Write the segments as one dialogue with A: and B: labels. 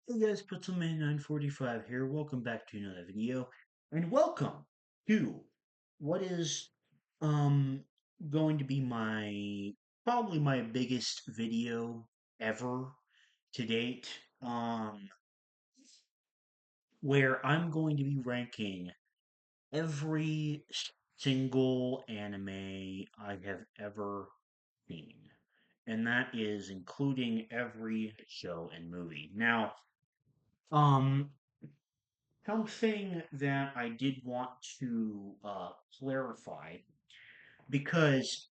A: Hey guys, Putzleman 945 here. Welcome back to another video. And welcome to what is um going to be my probably my biggest video ever to date. Where I'm going to be ranking every single anime I have ever seen. And that is including every show and movie. Now, um something that I did want to clarify because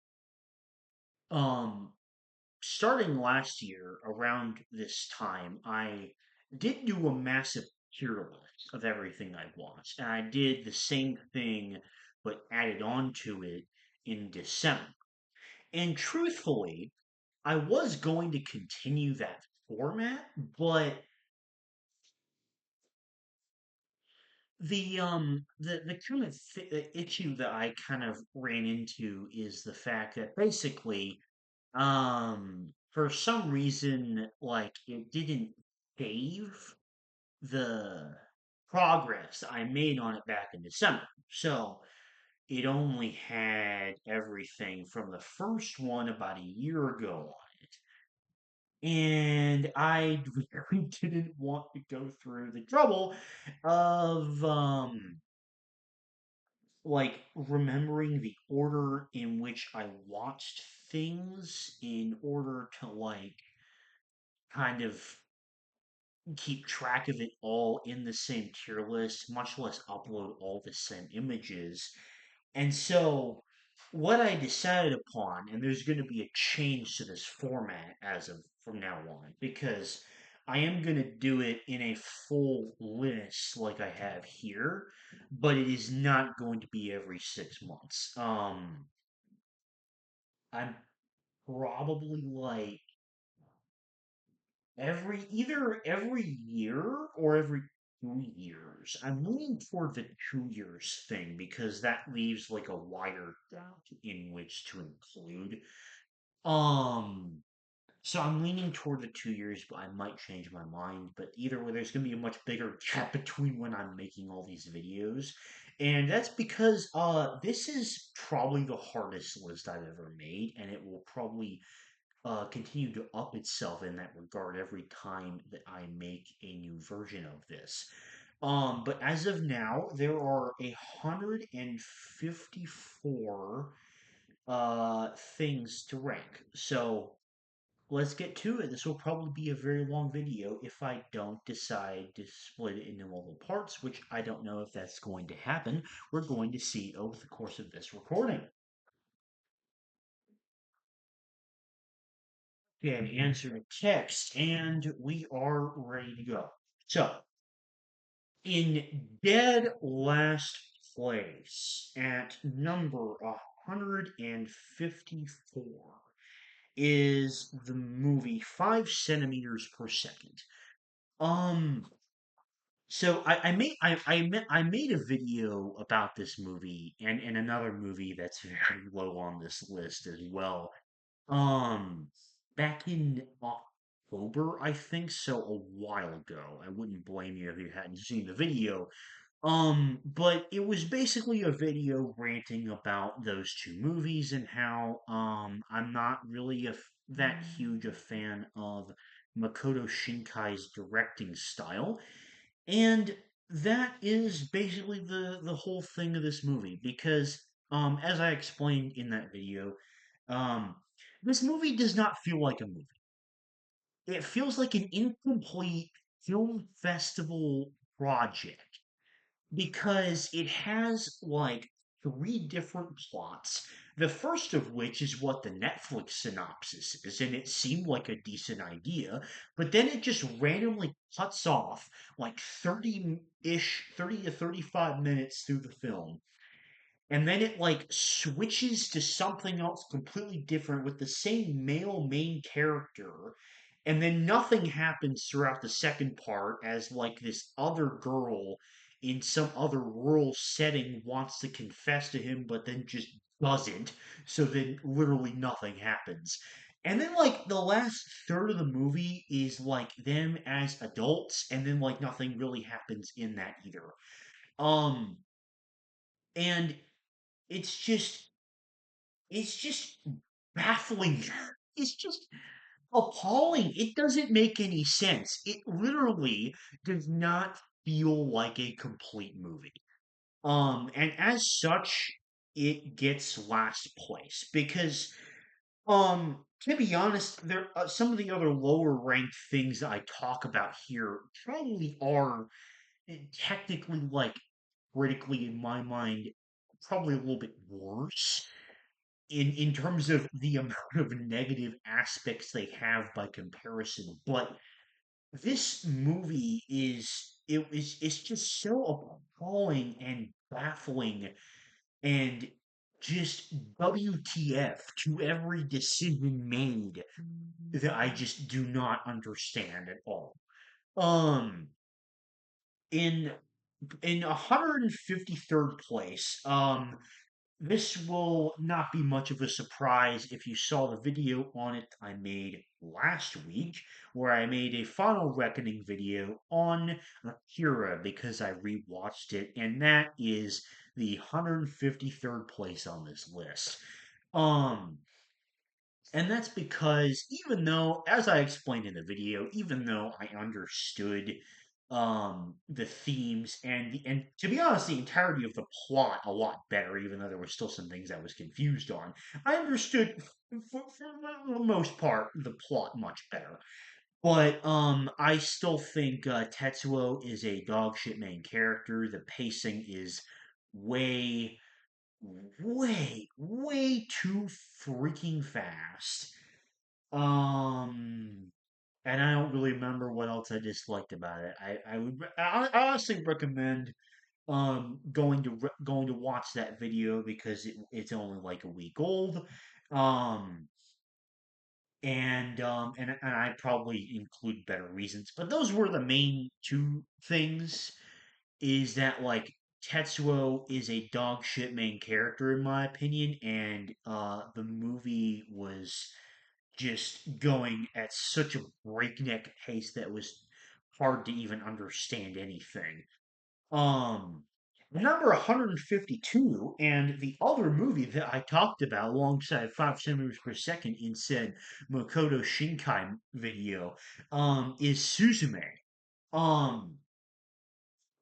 A: um, starting last year around this time, I did do a massive tier list of everything I watched, and I did the same thing but added on to it in December. And truthfully, I was going to continue that format, but the kind of issue that I kind of ran into is the fact that basically for some reason like it didn't save the progress I made on it back in December. So it only had everything from the first one about a year ago on it. And I really didn't want to go through the trouble of like remembering the order in which I watched things in order to like kind of keep track of it all in the same tier list, much less upload all the same images. And so what I decided upon, and there's going to be a change to this format as of from now on, because I am going to do it in a full list like I have here, but it is not going to be every 6 months. I'm probably like either every year or every 2 years. I'm leaning toward the 2 years thing because that leaves like a wider gap in which to include. Um, so I'm leaning toward the 2 years, but I might change my mind. But either way, there's gonna be a much bigger gap between when I'm making all these videos. And that's because this is probably the hardest list I've ever made, and it will probably continue to up itself in that regard every time that I make a new version of this. But as of now, there are 154 things to rank. So let's get to it. This will probably be a very long video if I don't decide to split it into multiple parts, which I don't know if that's going to happen. We're going to see over the course of this recording. Okay, answer a text, and we are ready to go. So, in dead last place at number 154 is the movie 5 centimeters per second. Um, so I made a video about this movie and another movie that's very low on this list as well. Um, back in October, I think, so a while ago. I wouldn't blame you if you hadn't seen the video. But it was basically a video ranting about those two movies and how I'm not really that huge a fan of Makoto Shinkai's directing style. And that is basically the whole thing of this movie because as I explained in that video, um this movie does not feel like a movie. It feels like an incomplete film festival project because it has like three different plots. The first of which is what the Netflix synopsis is, and it seemed like a decent idea, but then it just randomly cuts off like 30 to 35 minutes through the film. And then it like switches to something else completely different with the same male main character, and then nothing happens throughout the second part as like this other girl in some other rural setting wants to confess to him but then just doesn't, so then literally nothing happens. And then like the last third of the movie is like them as adults, and then like nothing really happens in that either. Um, and it's just it's just baffling. It's just appalling. It doesn't make any sense. It literally does not feel like a complete movie. And as such, it gets last place because, to be honest, there some of the other lower ranked things that I talk about here probably are technically, like, critically in my mind, probably a little bit worse in terms of the amount of negative aspects they have by comparison. But this movie it's just so appalling and baffling and just WTF to every decision made that I just do not understand at all. Um in 153rd place, this will not be much of a surprise if you saw the video on it I made last week, where I made a Final Reckoning video on Akira because I rewatched it, and that is the 153rd place on this list. Um, and that's because even though, as I explained in the video, even though I understood the themes and to be honest, the entirety of the plot a lot better, even though there were still some things I was confused on, I understood for the most part the plot much better. But I still think Tetsuo is a dog shit main character. The pacing is way way too freaking fast. Um, and I don't really remember what else I disliked about it. I honestly recommend going to watch that video because it's only like a week old. Um, and I probably include better reasons, but those were the main two things. Is that like Tetsuo is a dog shit main character in my opinion, and the movie was just going at such a breakneck pace that was hard to even understand anything. Um, Number 152, and the other movie that I talked about alongside 5 centimeters per second in said Makoto Shinkai video, is Suzume. Um,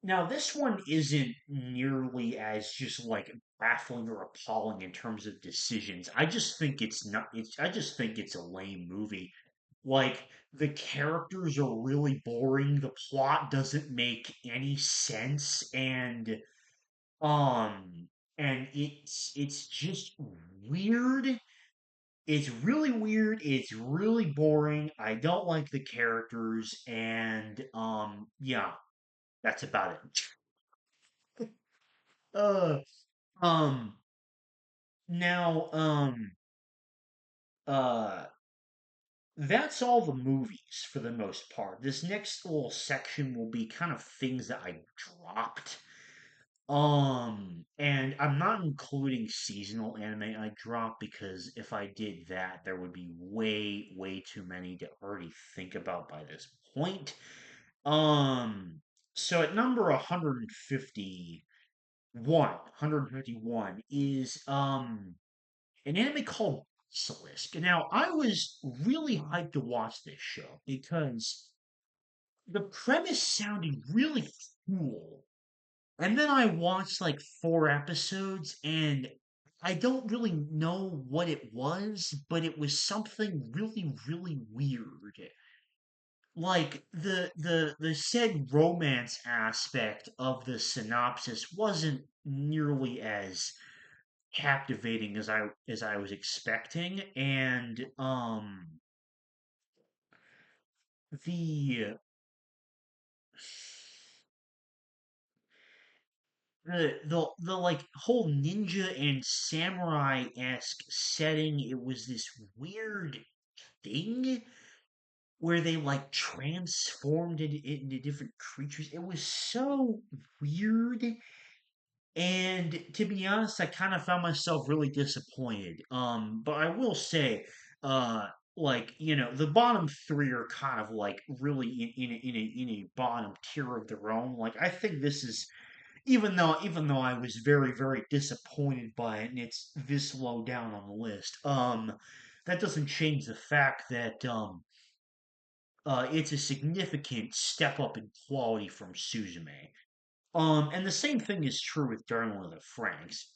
A: Now this one isn't nearly as just like baffling or appalling in terms of decisions. I just think it's not I just think it's a lame movie. Like the characters are really boring, the plot doesn't make any sense um and it's just weird. It's really weird, it's really boring. I don't like the characters and yeah, that's about it. Uh Um, Now, uh, that's all the movies for the most part. This next little section will be kind of things that I dropped. And I'm not including seasonal anime I dropped because if I did that, there would be way too many to already think about by this point. Um, so at number 151 is, an anime called Basilisk. Now, I was really hyped to watch this show because the premise sounded really cool. And then I watched like 4 episodes and I don't really know what it was, but it was something really weird. Like the said romance aspect of the synopsis wasn't nearly as captivating as I was expecting, and the the like whole ninja and samurai esque setting. It was this weird thing where they like transformed into different creatures. It was so weird. And to be honest, I kind of found myself really disappointed. But I will say, uh, like the bottom three are kind of like really in a bottom tier of their own. Like I think this is even though I was very very disappointed by it and it's this low down on the list. That doesn't change the fact that it's a significant step up in quality from Suzume. And the same thing is true with Darling in the Franks.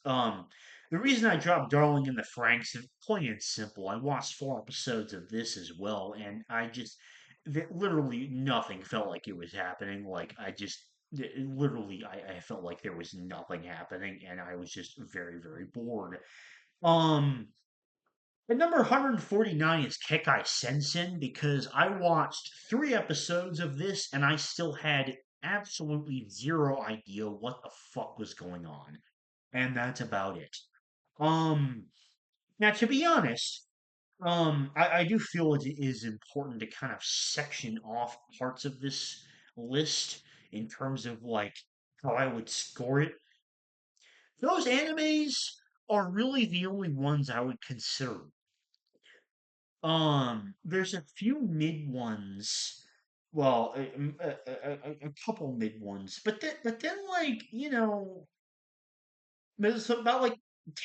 A: The reason I dropped Darling in the Franks is plain and simple. I watched 4 episodes of this as well, and literally nothing felt like it was happening. Like literally, I felt like there was nothing happening, and I was just very, very bored. Um, the number 149 is Kekai Sensen because I watched 3 episodes of this and I still had absolutely zero idea what the fuck was going on. And that's about it. Um, Now to be honest, I do feel it is important to kind of section off parts of this list in terms of like how I would score it. Those animes are really the only ones I would consider. There's a few mid ones. Well, a couple mid ones, but then like there's about like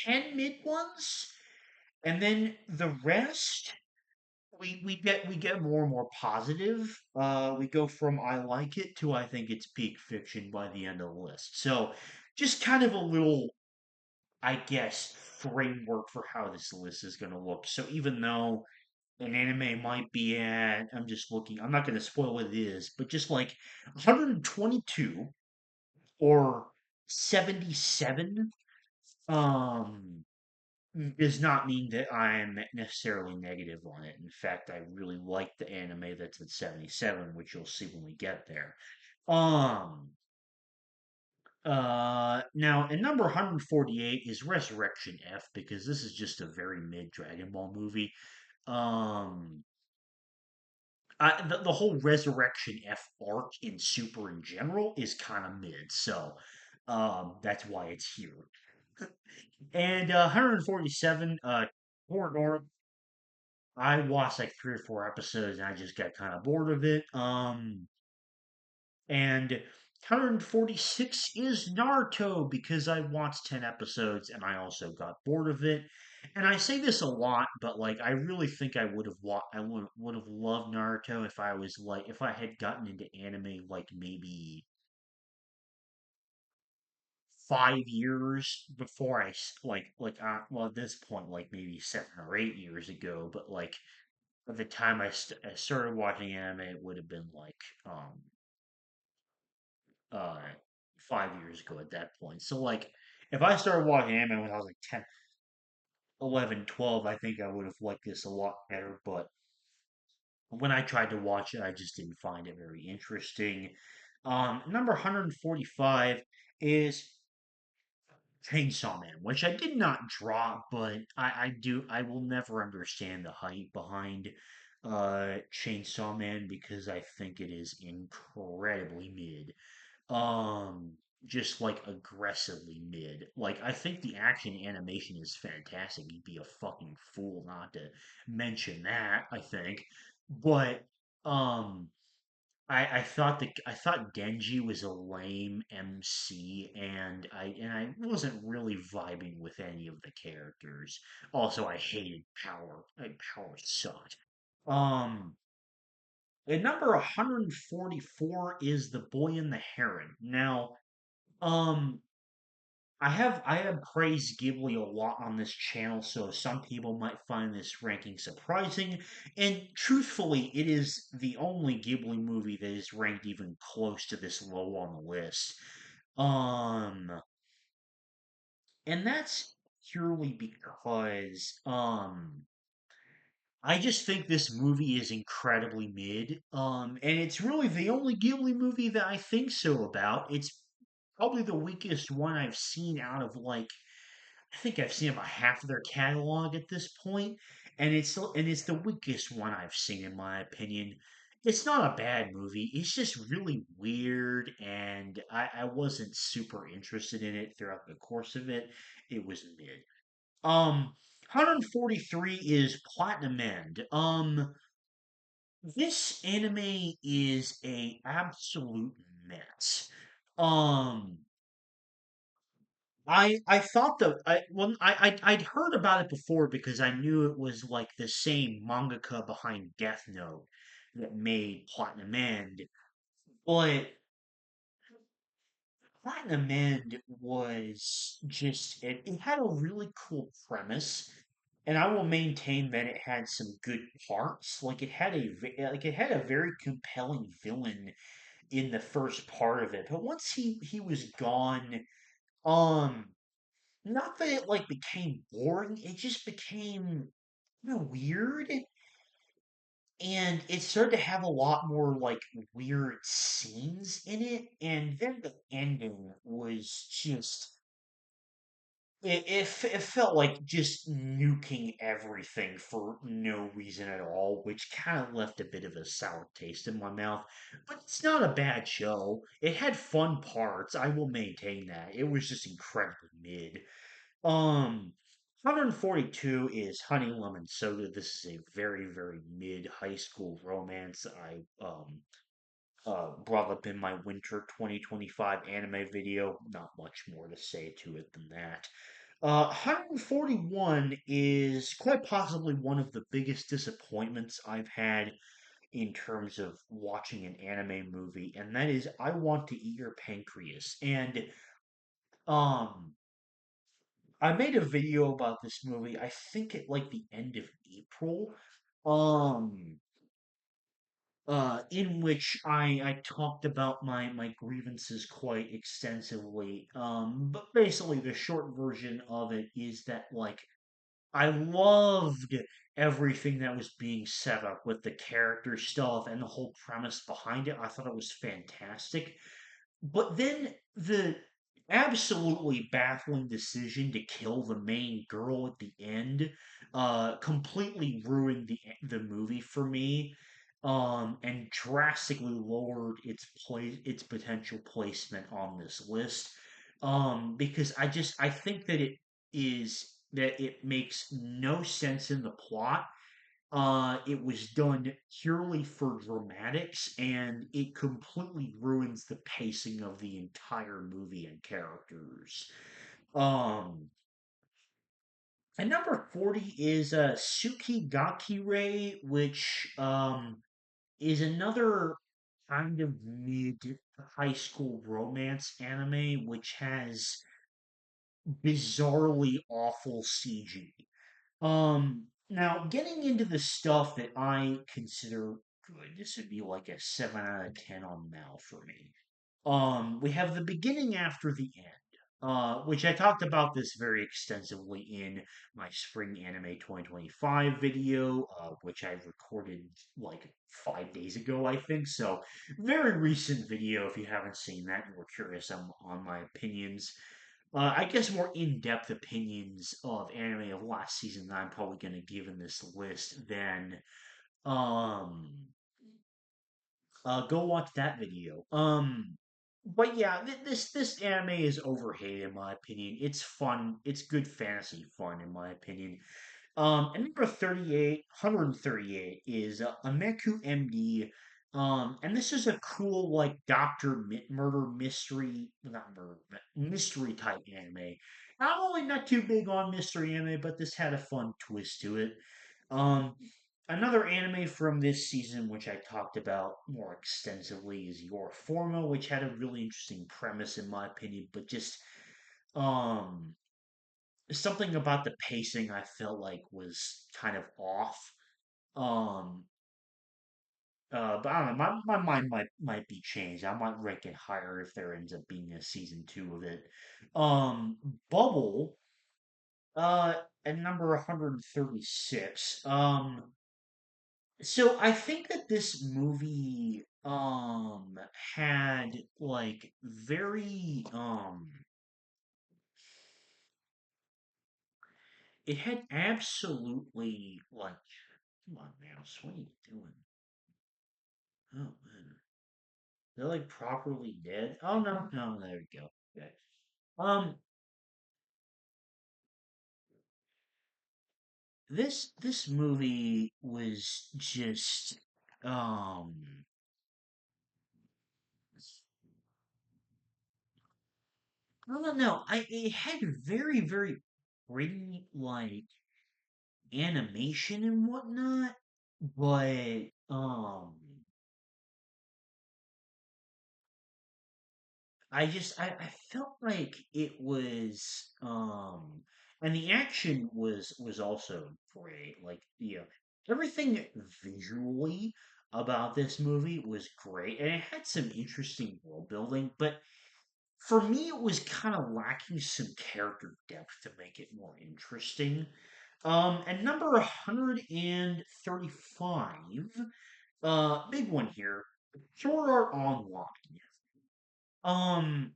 A: 10 mid ones, and then the rest we get more and more positive. We go from I like it to I think it's peak fiction by the end of the list. So just kind of a little, I guess, framework for how this list is going to look. So even though an anime might be at, I'm just looking, I'm not going to spoil what it is, but just like 122 or 77 um does not mean that I'm necessarily negative on it. In fact, I really like the anime that's at 77, which you'll see when we get there. Um Now, and number 148 is Resurrection F because this is just a very mid Dragon Ball movie. Um the whole Resurrection F arc in Super in general is kind of mid, so that's why it's here. And 147, Toradora, I watched like 3 or 4 episodes and I just got kind of bored of it. And 146 is Naruto because I watched 10 episodes and I also got bored of it. And I say this a lot, but like I really think I would have loved Naruto if I was like if I had gotten into anime like maybe 5 years before well at this point like maybe 7 or 8 years ago, but like at the time I started watching anime, it would have been like uh 5 years ago at that point. So like if I started watching anime when I was like 10, 11, 12, I think I would have liked this a lot better, but when I tried to watch it, I just didn't find it very interesting. Number 145 is Chainsaw Man, which I did not drop, but I will never understand the hype behind Chainsaw Man because I think it is incredibly mid. Just like aggressively mid. Like I think the action animation is fantastic. You'd be a fucking fool not to mention that, I think. But um I thought Genji was a lame MC and I wasn't really vibing with any of the characters. Also, I hated Power. Power sucked. Um and number 144 is The Boy and the Heron. Now, um, I have praised Ghibli a lot on this channel, so some people might find this ranking surprising. And truthfully, it is the only Ghibli movie that is ranked even close to this low on the list. Um, and that's purely because I just think this movie is incredibly mid. And it's really the only Ghibli movie that I think so about. It's probably the weakest one I've seen out of like I think I've seen about half of their catalog at this point, and it's the weakest one I've seen in my opinion. It's not a bad movie. It's just really weird, and I wasn't super interested in it throughout the course of it. It was mid. Um, 143 is Platinum End. This anime is a absolute mess. Um, I thought that I'd heard about it before because I knew it was like the same mangaka behind Death Note that made Platinum End, but Platinum End was just it had a really cool premise, and I will maintain that it had some good parts. Like it had a very compelling villain in the first part of it, but once he was gone, um, not that it like became boring, it just became weird, and it started to have a lot more like weird scenes in it, and then the ending was just it felt like just nuking everything for no reason at all, which kind of left a bit of a sour taste in my mouth. But it's not a bad show. It had fun parts. I will maintain that. It was just incredibly mid. 142 is Honey Lemon Soda. This is a very, very mid high school romance. I brought up in my winter 2025 anime video. Not much more to say to it than that. 141 is quite possibly one of the biggest disappointments I've had in terms of watching an anime movie, and that is I Want to Eat Your Pancreas. And um, I made a video about this movie, I think at like the end of April. Um, in which I talked about my grievances quite extensively. But basically, the short version of it is that like I loved everything that was being set up with the character stuff and the whole premise behind it. I thought it was fantastic. But then the absolutely baffling decision to kill the main girl at the end completely ruined the movie for me, and drastically lowered its potential placement on this list, because I think that it makes no sense in the plot. It was done purely for dramatics, and it completely ruins the pacing of the entire movie and characters. Um, and number 40 is Suki Gakure, which is another kind of mid high school romance anime, which has bizarrely awful CG. Now getting into the stuff that I consider good, this would be like a 7 out of 10 on Mal for me. We have the beginning after the end, which I talked about this very extensively in my spring anime 2025 video, which I recorded like 5 days ago, I think. So very recent video. If you haven't seen that and were curious on my opinions, I guess more in-depth opinions of anime of last season that I'm probably going to give in this list, then um go watch that video. But yeah, this anime is overhated in my opinion. It's fun. It's good fantasy fun in my opinion. And number 38, 138 is Ameku MD. And this is a cool, like, murder mystery, not murder, but mystery type anime. I'm only not too big on mystery anime, but this had a fun twist to it. Um, Another anime from this season, which I talked about more extensively, is Your Forma, which had a really interesting premise, in my opinion, but just, um, something about the pacing I felt like was kind of off. Um, but I don't know. My mind might be changed. I might rank it higher if there ends up being a season two of it. Um, Bubble, uh, at number 136. So I think that this movie had like very it had absolutely like, come on, mouse, what are you doing? Oh man. They're like properly dead. Oh no, no, there we go. Okay. Um this movie was just um I don't know. It had very, very pretty like animation and whatnot, but I felt like it was and the action was also great. Like, everything visually about this movie was great, and it had some interesting world building, but for me it was kind of lacking some character depth to make it more interesting. And number 135, big one here, Sword Art Online. Um,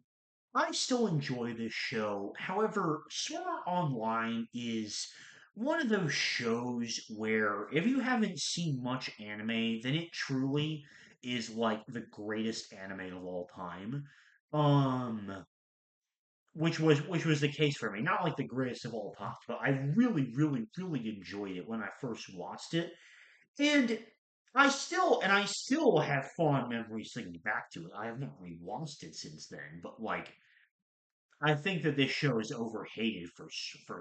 A: I still enjoy this show. However, Sword Art Online is one of those shows where if you haven't seen much anime, then it truly is like the greatest anime of all time. Um, which was the case for me. Not like the greatest of all time, but I really, really, really enjoyed it when I first watched it. And I still have fond memories thinking back to it. I have not rewatched it since then, but like I think that this show is overhated for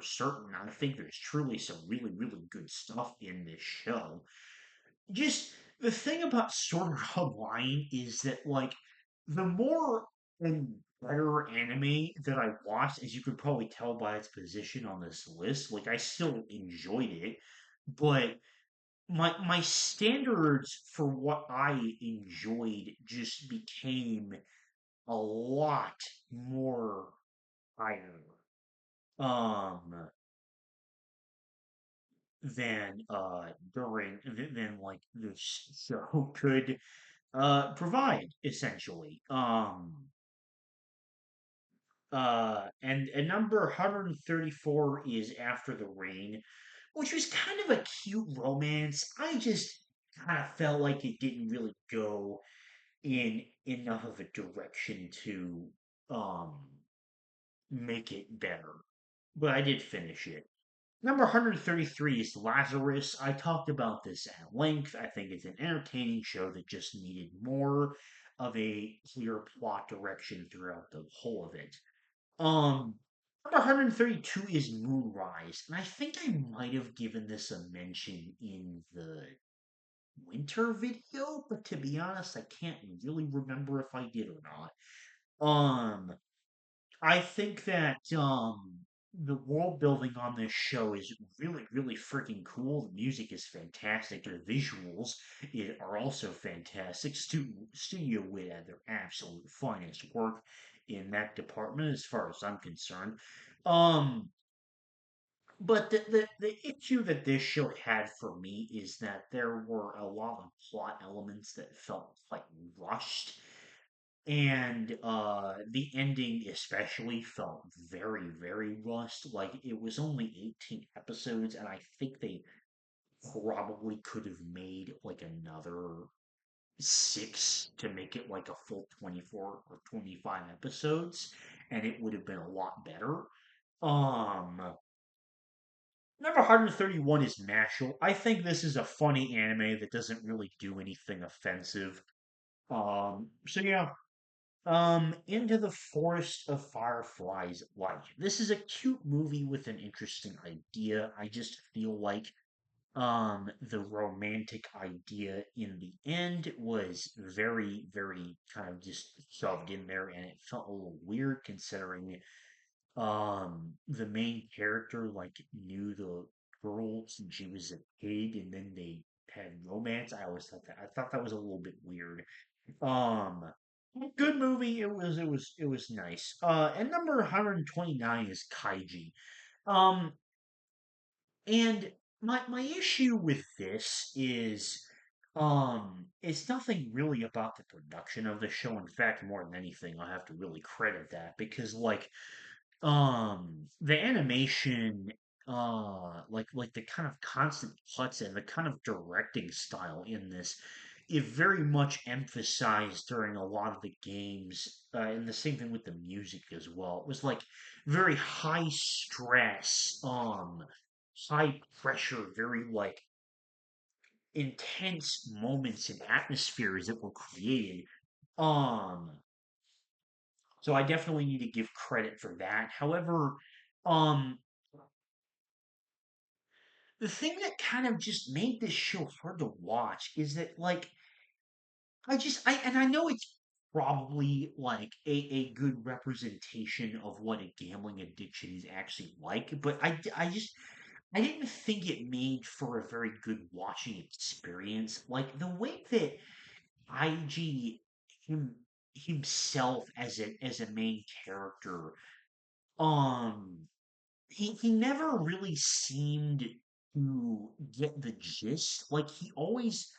A: certain. I think there's truly some really, really good stuff in this show. Just the thing about Sword Art Online is that like the more and better anime that I watched, as you could probably tell by its position on this list, like I still enjoyed it, but my standards for what I enjoyed just became a lot more higher um than like this show could provide essentially. And number 134 is After the Rain, which was kind of a cute romance. I just kind of felt like it didn't really go in enough of a direction to um make it better. But I did finish it. Number 133 is Lazarus. I talked about this at length. I think it's an entertaining show that just needed more of a clear plot direction throughout the whole of it. Um, Number 132 is Moonrise, and I think I might have given this a mention in the winter video, but to be honest, I can't really remember if I did or not. Um, I think that the world building on this show is really, really freaking cool. The music is fantastic. The visuals are also fantastic. Studio Wit at their absolute finest work in that department, as far as I'm concerned. Um, but the issue that this show had for me is that there were a lot of plot elements that felt quite rushed, and the ending especially felt very, very rushed. Like it was only 18 episodes, and I think they probably could have made like another six to make it like a full 24 or 25 episodes, and it would have been a lot better. Um Number 131 is Mashal. I think this is a funny anime that doesn't really do anything offensive. So yeah, Into the Forest of Fireflies Light. This is a cute movie with an interesting idea. I just feel like the romantic idea in the end was very, very kind of just shoved in there, and it felt a little weird considering the main character like knew the girl since she was a pig, and then they had romance. I thought that was a little bit weird. um Good movie. It was nice. And number 129 is Kaiji. Um, and my issue with this is, it's nothing really about the production of the show. In fact, more than anything, I have to really credit that because, like, the animation, like the kind of constant cuts and the kind of directing style in this, it very much emphasized during a lot of the games, and the same thing with the music as well. It was like very high stress, high pressure, very like intense moments and atmospheres that were created. Um, so I definitely need to give credit for that. However, um, the thing that kind of just made this show hard to watch is that like I know it's probably like a good representation of what a gambling addiction is actually like, but I just I didn't think it made for a very good watching experience. Like the way that IG him himself as a main character, um, he never really seemed to get the gist. Like he always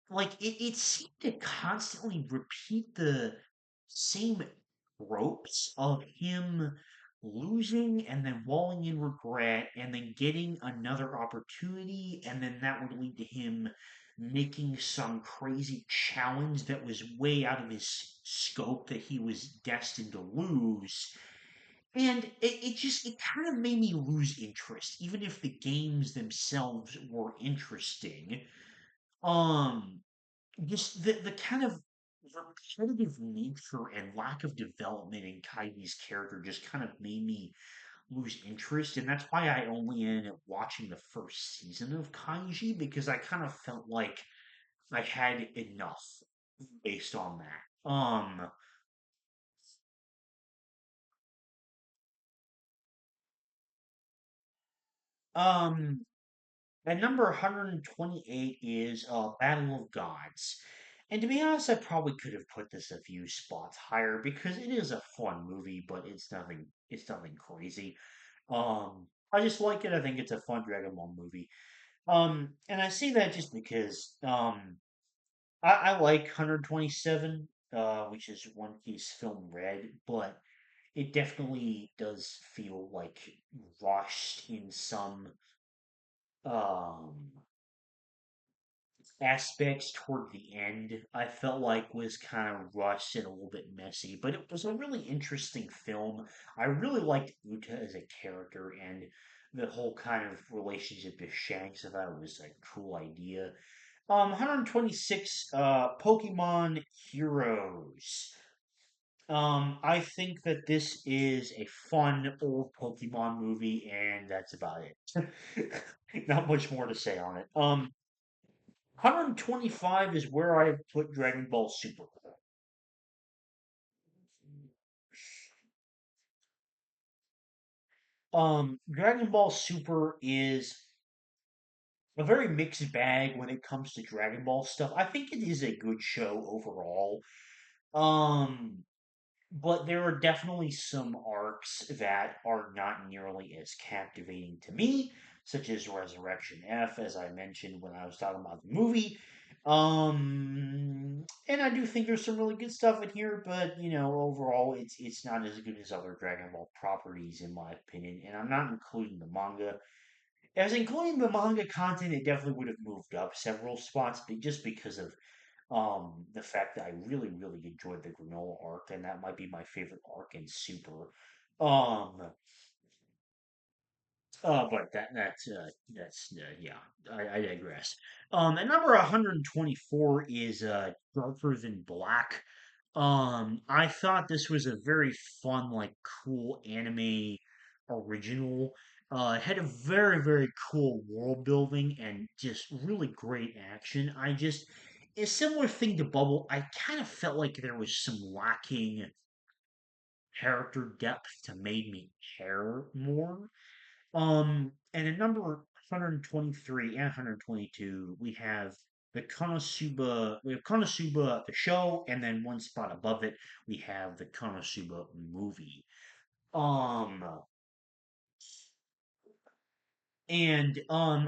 A: like it seemed to constantly repeat the same tropes of him losing and then walling in regret and then getting another opportunity and then that would lead to him making some crazy challenge that was way out of his scope that he was destined to lose, and it just it kind of made me lose interest even if the games themselves were interesting. um just the kind of repetitive nature and lack of development in Kaigi's character just kind of made me lose interest, and that's why I only ended up watching the first season of Kaiji because I kind of felt like I had enough based on that. Um, At number 128 is Battle of Gods. And to be honest, I probably could have put this a few spots higher because it is a fun movie, but it's nothing crazy. I just like it. I think it's a fun Dragon Ball movie. And I say that just because I like 127, which is One Piece film Red, but it definitely does feel like rushed in some um aspects toward the end I felt like was kind of rushed and a little bit messy, but it was a really interesting film. I really liked Uta as a character and the whole kind of relationship to Shanks. I thought it was a cool idea. 126 Pokemon Heroes. I think that this is a fun old Pokemon movie, and that's about it. Not much more to say on it. 125 is where I put Dragon Ball Super. Dragon Ball Super is a very mixed bag when it comes to Dragon Ball stuff. I think it is a good show overall. Um, but there are definitely some arcs that are not nearly as captivating to me, such as Resurrection F, as I mentioned when I was talking about the movie. And I do think there's some really good stuff in here, but overall, it's not as good as other Dragon Ball properties, in my opinion. And I'm not including the manga. As including the manga content, it definitely would have moved up several spots, but just because of the fact that I really, really enjoyed the Granola arc, and that might be my favorite arc in Super. Um, but that's yeah, I digress. At number 124 is Darker Than Black. I thought this was a very fun, like cool anime original. It had a very, very cool world building and just really great action. A similar thing to Bubble. I kind of felt like there was some lacking character depth to made me care more. And at number 123 and 122, we have Konosuba the show, and then one spot above it, we have the Konosuba movie. Um,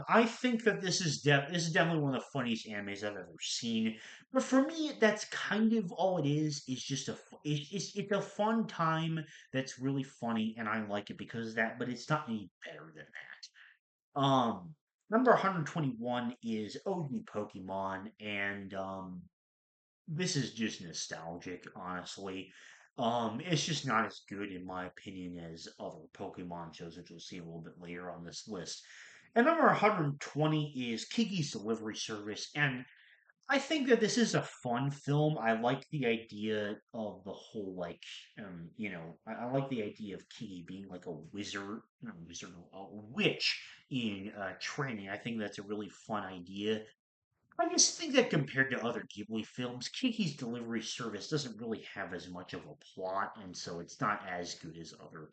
A: I think that this is definitely one of the funniest animes I've ever seen. But for me, that's kind of all it is. It's just it's a fun time that's really funny, and I like it because of that. But it's not any better than that. Number 121 is OG Pokemon, and this is just nostalgic, honestly. It's just not as good, in my opinion, as other Pokemon shows, which we'll see a little bit later on this list. And number 120 is Kiki's Delivery Service. And I think that this is a fun film. I like the idea of the whole, like, I like the idea of Kiki being like a wizard, not a wizard, no, a witch in training. I think that's a really fun idea. I just think that compared to other Ghibli films, Kiki's Delivery Service doesn't really have as much of a plot, and so it's not as good as other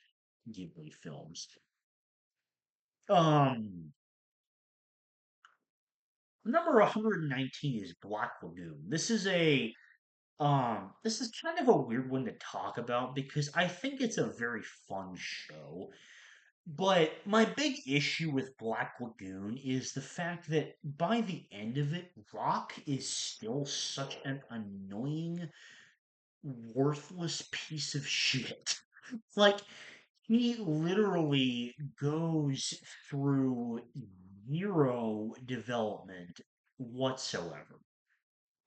A: Ghibli films. Um, Number 119 is Black Lagoon. This is kind of a weird one to talk about because I think it's a very fun show. But my big issue with Black Lagoon is the fact that by the end of it, Rock is still such an annoying, worthless piece of shit. Like, he literally goes through zero development whatsoever.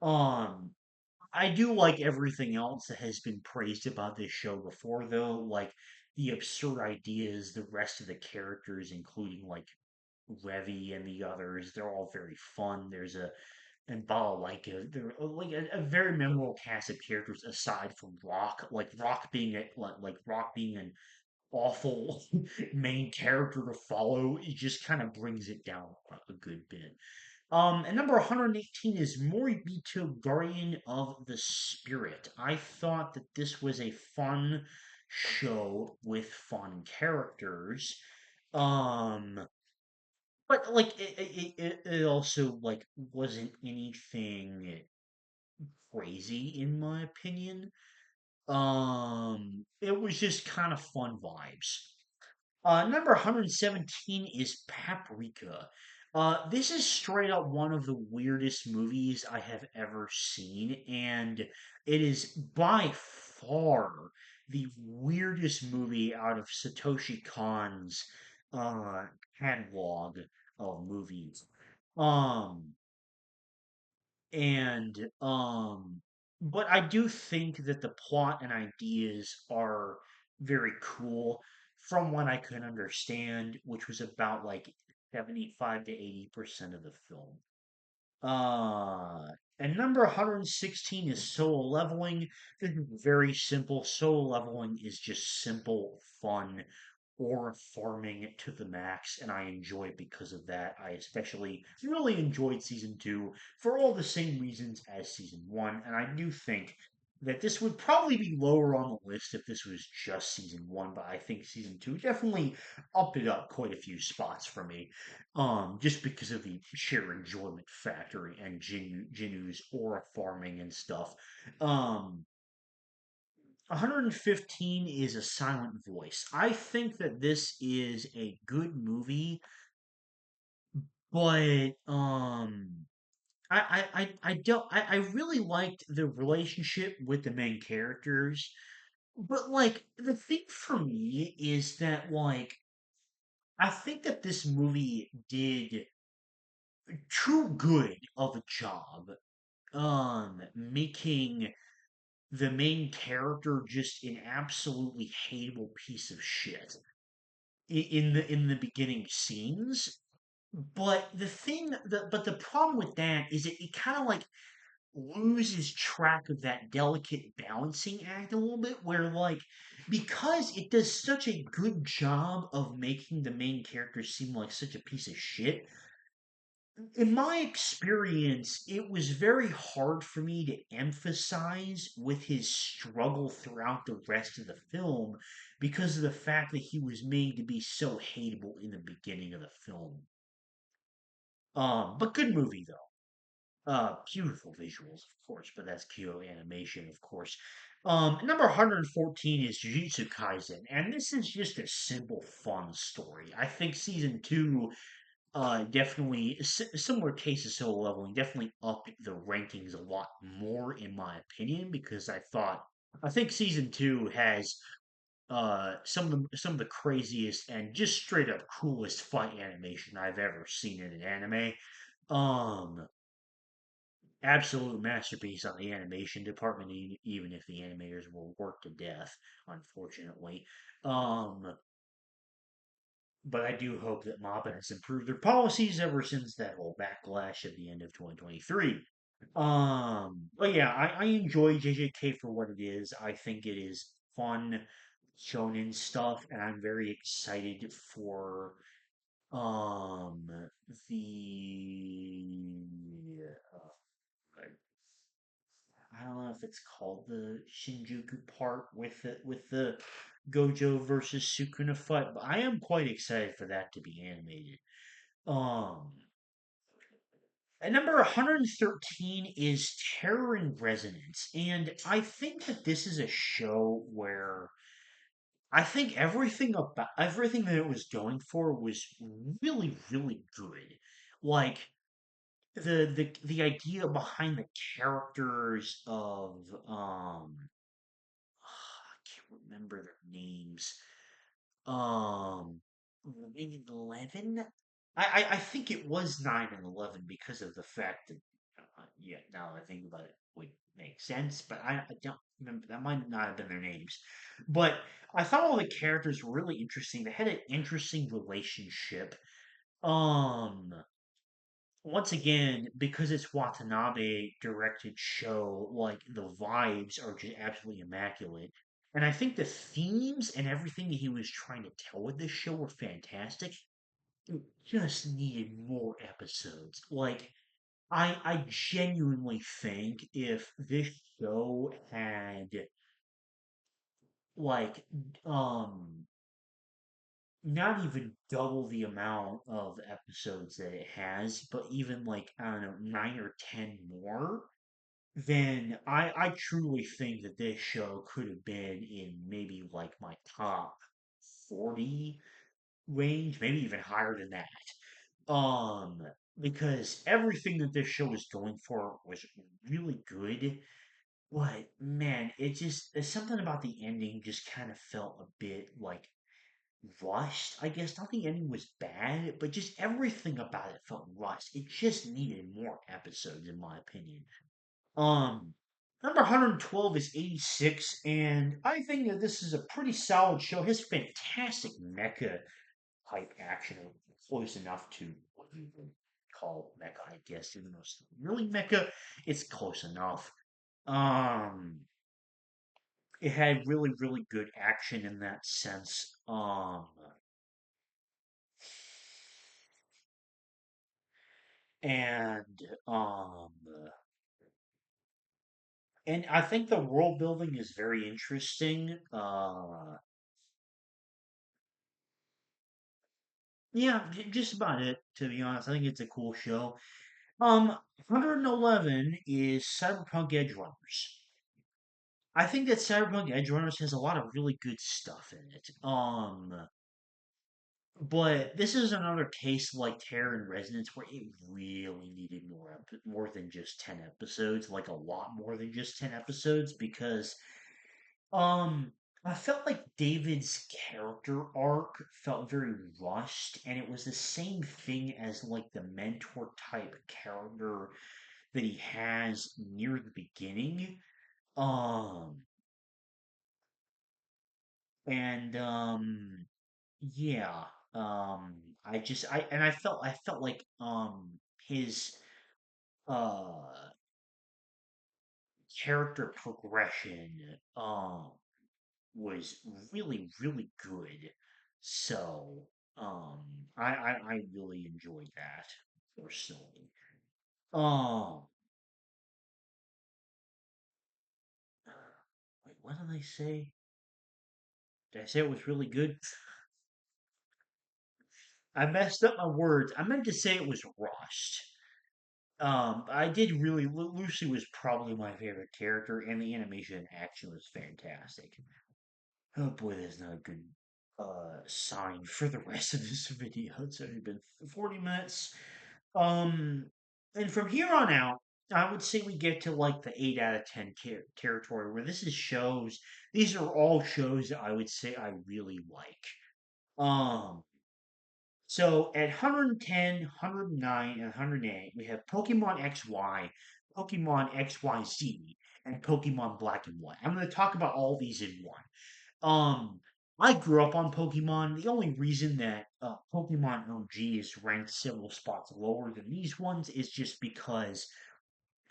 A: Um, I do like everything else that has been praised about this show before, though, like the absurd ideas, the rest of the characters, including like Levy and the others, they're all very fun. There's a and Balalaika, they're like a very memorable cast of characters aside from Rock, like Rock being like Rock being an awful main character to follow. It just kind of brings it down a good bit. And number 118 is Moribito, Guardian of the Spirit. I thought that this was a fun show with fun characters. Um, but like it also like wasn't anything crazy in my opinion. It was just kind of fun vibes. Number 117 is Paprika. This is straight up one of the weirdest movies I have ever seen, and it is by far the weirdest movie out of Satoshi Kon's uh, catalog of movies. Um, and but I do think that the plot and ideas are very cool from what I could understand, which was about like 75 to 80% of the film. Uh, and number 116 is Solo Leveling. This is very simple. Solo Leveling is just simple, fun, or farming to the max, and I enjoy it because of that. I especially really enjoyed season two for all the same reasons as season one, and I do think that this would probably be lower on the list if this was just season one, but I think season two definitely upped it up quite a few spots for me. Just because of the sheer enjoyment factor and Jinu's aura farming and stuff. Um, 115 is A Silent Voice. I think that this is a good movie, but I don't I really liked the relationship with the main characters. But like the thing for me is that like I think that this movie did too good of a job making the main character just an absolutely hateable piece of shit in the beginning scenes. But the problem with that is it kind of like loses track of that delicate balancing act a little bit, where like because it does such a good job of making the main character seem like such a piece of shit. In my experience, it was very hard for me to emphasize with his struggle throughout the rest of the film because of the fact that he was made to be so hateable in the beginning of the film. But good movie though. Beautiful visuals, of course, but that's Kyoto Animation, of course. Number 114 is Jujutsu Kaisen, and this is just a simple, fun story. I think season two definitely similar case of Solo Leveling definitely upped the rankings a lot more in my opinion because I think season two has some of the craziest and just straight up coolest fight animation I've ever seen in an anime. Um, Absolute masterpiece on the animation department, even if the animators were worked to death, unfortunately. Um, but I do hope that MAPPA has improved their policies ever since that whole backlash at the end of 2023. But yeah, I enjoy JJK for what it is. I think it is fun shonen stuff, and I'm very excited for um the I don't know if it's called the Shinjuku part with the Gojo versus Sukuna fight, but I am quite excited for that to be animated. Um, at number 113 is Terror in Resonance, and I think that this is a show where I think everything that it was going for was really really good. Like the idea behind the characters of I can't remember their names. Um, maybe 11. I think it was 9 and 11 because of the fact that yeah. Now that I think about it, would make sense. But I don't remember. That might not have been their names. But I thought all the characters were really interesting. They had an interesting relationship. Um, Once again, because it's Watanabe directed show, like the vibes are just absolutely immaculate. And I think the themes and everything that he was trying to tell with this show were fantastic. It just needed more episodes. Like I genuinely think if this show had like um not even double the amount of episodes that it has, but even like I don't know, 9 or 10 more, then I truly think that this show could have been in maybe like my top 40 range, maybe even higher than that. Because everything that this show was going for was really good. But man, there's something about the ending just kind of felt a bit like rushed. I guess not the ending was bad, but just everything about it felt rushed. It just needed more episodes, in my opinion. Um, Number 112 is 86, and I think that this is a pretty solid show. It has fantastic mecha type action, close enough to what you would call mecha, I guess. Even though it's not really mecha, it's close enough. Um, it had really, really good action in that sense. And and I think the world building is very interesting. Yeah, just about it, to be honest. I think it's a cool show. 111 is Cyberpunk Edge Runners. I think that Cyberpunk Edge Runners has a lot of really good stuff in it. But this is another case like Terror and Resonance where it really needed more than just 10 episodes, like a lot more than just 10 episodes, because Um, I felt like David's character arc felt very rushed, and it was the same thing as like the mentor type character that he has near the beginning. Um, and yeah, I felt like his uh character progression was really, really good. So, I really enjoyed that personally. Um, Wait, what did I say? Did I say it was really good? I messed up my words. I meant to say it was rushed. I did really. Lucy was probably my favorite character, and the animation and action was fantastic. Oh boy, that's not a good sign for the rest of this video. It's only been 40 minutes. Um, and from here on out, I would say we get to like the 8 out of 10 territory where this is shows. These are all shows that I would say I really like. Um, so at 110, 109, and 108, we have Pokemon XY, Pokemon XYZ, and Pokemon Black and White. I'm going to talk about all these in one. I grew up on Pokemon. The only reason that Pokemon OG is ranked several spots lower than these ones is just because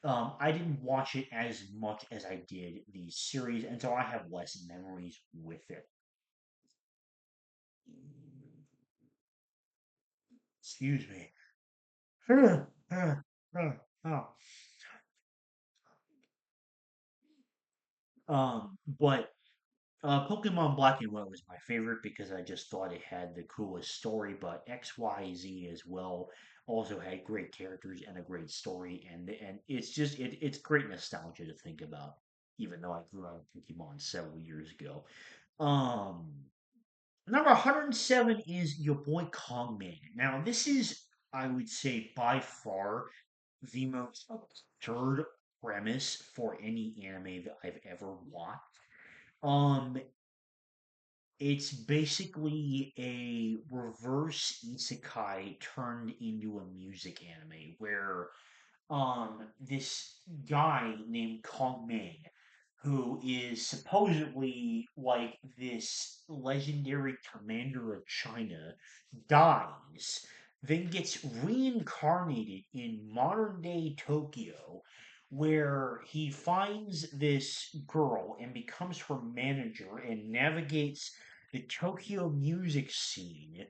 A: I didn't watch it as much as I did the series, and so I have less memories with it. Excuse me. But Pokemon Black and White was my favorite because I just thought it had the coolest story. But X, Y, Z as well also had great characters and a great story, and it's just it's great nostalgia to think about. Even though I grew up with Pokemon several years ago. Um, Number 107 is your boy Kongman. Now, this is, I would say, by far the most absurd premise for any anime that I've ever watched. Um, it's basically a reverse isekai turned into a music anime where this guy named Kong Ming, who is supposedly like this legendary commander of China, dies, then gets reincarnated in modern day Tokyo, where he finds this girl and becomes her manager and navigates the Tokyo music scene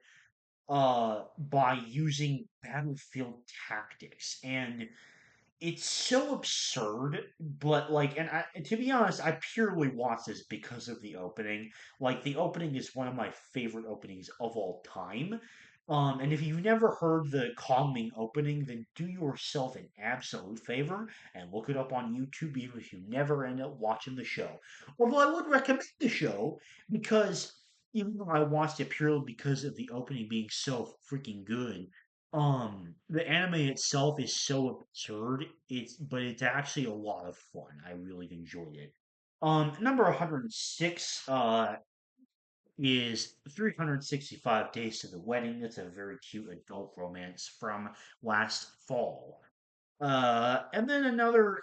A: by using battlefield tactics. And it's so absurd, but like, to be honest, I purely watch this because of the opening. Like, the opening is one of my favorite openings of all time. And if you've never heard the Kongming opening, then do yourself an absolute favor and look it up on YouTube, even if you never end up watching the show. Although I would recommend the show because even though I watched it purely because of the opening being so freaking good, the anime itself is so absurd. But it's actually a lot of fun. I really enjoyed it. Number 106 is 365 Days to the Wedding. That's a very cute adult romance from last fall. And then another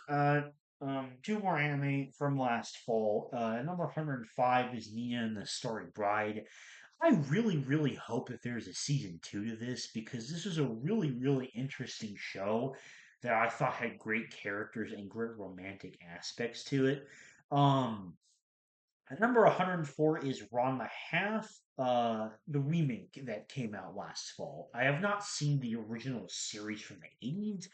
A: two more anime from last fall. Number 105 is Nina and the Starry Bride. I really, really hope that there's a season two to this because this is a really, really interesting show that I thought had great characters and great romantic aspects to it. Um, Number 104 is Ron the Half, the remake that came out last fall. I have not seen the original series from the 80s,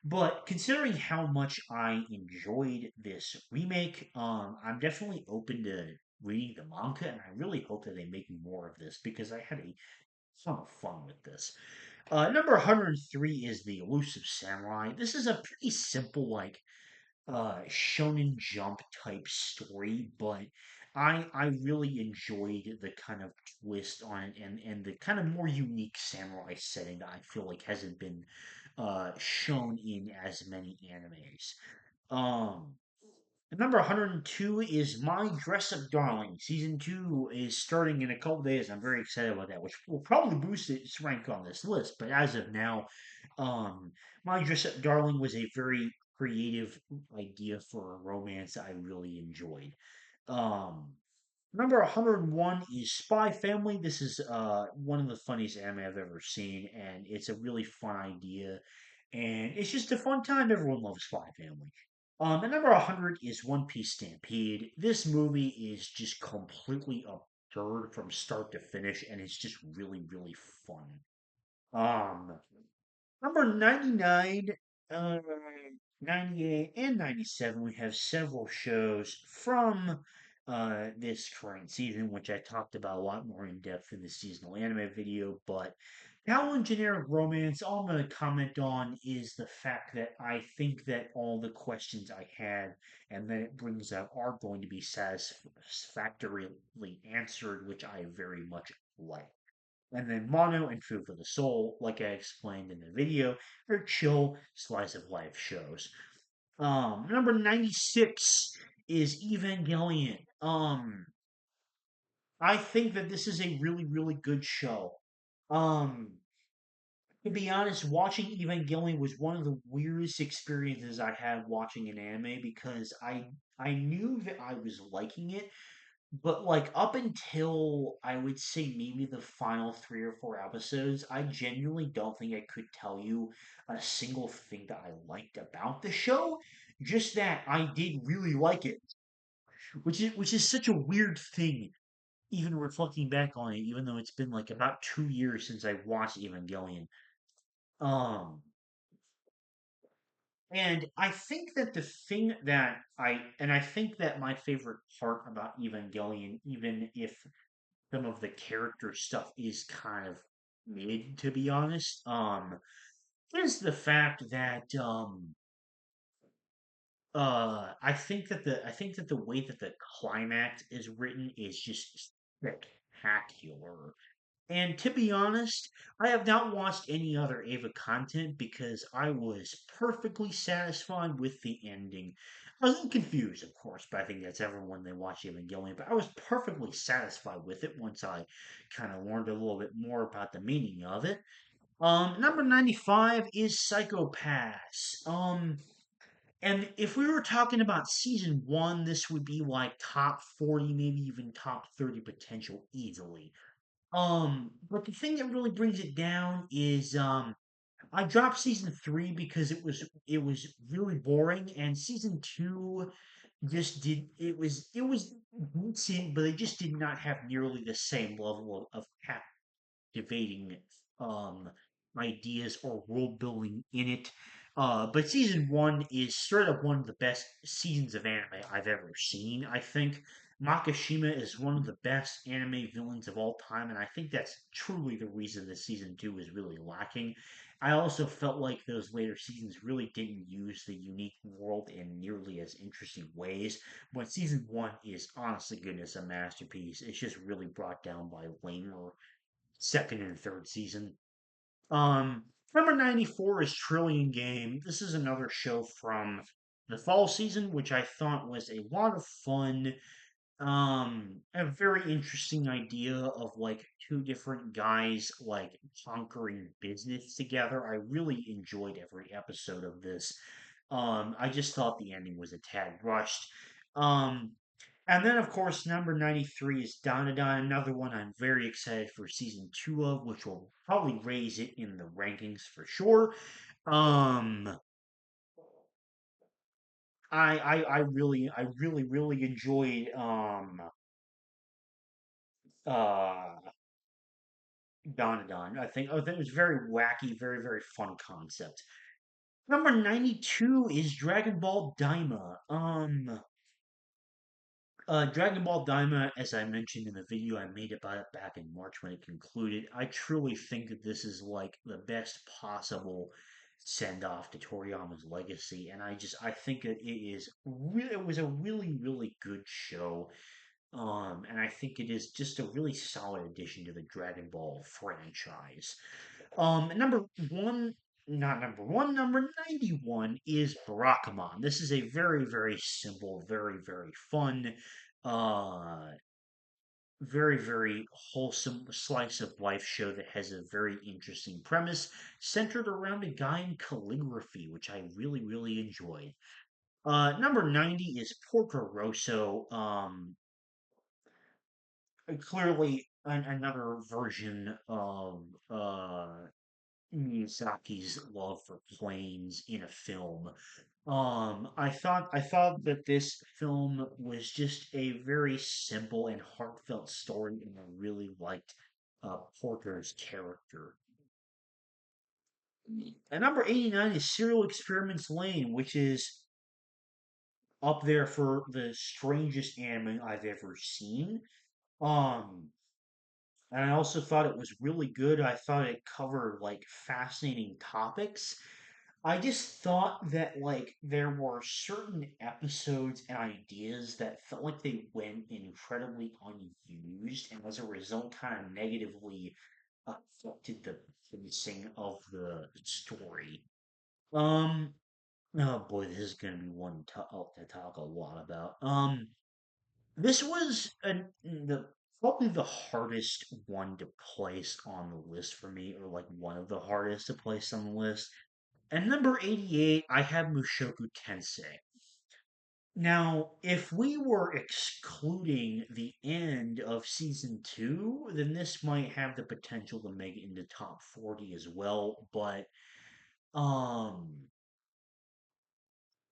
A: but considering how much I enjoyed this remake, I'm definitely open to reading the manga, and I really hope that they make more of this because I had a ton of fun with this. Number 103 is The Elusive Samurai. This is a pretty simple, like, Shonen Jump type story, but I really enjoyed the kind of twist on it and the kind of more unique samurai setting that I feel like hasn't been shown in as many animes. Um, Number 102 is My Dress Up Darling. Season 2 is starting in a couple days. I'm very excited about that, which will probably boost its rank on this list. But as of now, um, My Dress Up Darling was a very creative idea for a romance I really enjoyed. Um, Number 101 is Spy Family. This is one of the funniest anime I've ever seen, and it's a really fun idea, and it's just a fun time. Everyone loves Spy Family. And number 100 is One Piece Stampede. This movie is just completely absurd from start to finish, and it's just really, really fun. Um, Number 99, uh, 98, and 97, we have several shows from this current season, which I talked about a lot more in depth in the seasonal anime video. But now, in generic romance, all I'm going to comment on is the fact that I think that all the questions I had and that it brings up are going to be satisfactorily answered, which I very much like. And then Mono and Food for the Soul, like I explained in the video, are chill slice of life shows. Number 96 is Evangelion. I think that this is a really, really good show. Um, to be honest, watching Evangelion was one of the weirdest experiences I had watching an anime because I knew that I was liking it, But like up until I would say maybe the final 3 or 4 episodes, I genuinely don't think I could tell you a single thing that I liked about the show. Just that I did really like it, which is such a weird thing, even reflecting back on it, even though it's been like about 2 years since I watched Evangelion. Um, and I think that the thing that I think that my favorite part about Evangelion, even if some of the character stuff is kind of mid, to be honest, is the fact that I think that the way that the climax is written is just spectacular. And to be honest, I have not watched any other Ava content because I was perfectly satisfied with the ending. I was confused, of course, but I think that's everyone when they watch Evangelion. But I was perfectly satisfied with it once I kind of learned a little bit more about the meaning of it. Number 95 is Psychopaths. And if we were talking about season one, this would be like top 40, maybe even top 30 potential easily. But the thing that really brings it down is I dropped season three because it was really boring, and season two just did it was decent, but it just did not have nearly the same level of captivating um ideas or world building in it. But season one is straight up one of the best seasons of anime I've ever seen. I think Makishima is one of the best anime villains of all time, and I think that's truly the reason that season two is really lacking. I also felt like those later seasons really didn't use the unique world in nearly as interesting ways. But season one is honestly goodness a masterpiece. It's just really brought down by lamer second and third season. Um, Number 94 is Trillion Game. This is another show from the fall season, which I thought was a lot of fun. A very interesting idea of like two different guys like conquering business together. I really enjoyed every episode of this. I just thought the ending was a tad rushed. Um, and then, of course, number 93 is Donadon, another one I'm very excited for season two of, which will probably raise it in the rankings for sure. Um, I really enjoyed uh Donadon. I think it was very wacky, very very fun concept. Number 92 is Dragon Ball Daima. Dragon Ball Daima, as I mentioned in the video I made about it back in March when it concluded, I truly think that this is like the best possible send off to Toriyama's legacy, and I think that it was a really really good show, and I think it is just a really solid addition to the Dragon Ball franchise. Number one, not number one, number 91 is Barakamon. This is a very, very simple, very, very fun, uh, very, very wholesome slice of life show that has a very interesting premise centered around a guy in calligraphy, which I really, really enjoyed. Number 90 is Porco Rosso. Clearly another version of Miyazaki's love for planes in a film. I thought that this film was just a very simple and heartfelt story, and I really liked Porter's character. And number 89 is Serial Experiments Lane, which is up there for the strangest anime I've ever seen. Um, and I also thought it was really good. I thought it covered like fascinating topics. I just thought that like there were certain episodes and ideas that felt like they went incredibly unused, and as a result, kind of negatively affected the pacing of the story. Um, oh boy, this is gonna be one to talk a lot about. This was the probably the hardest one to place on the list for me, or like one of the hardest to place on the list. And number 88, I have Mushoku Tensei. Now, if we were excluding the end of season two, then this might have the potential to make it into top 40 as well. But um,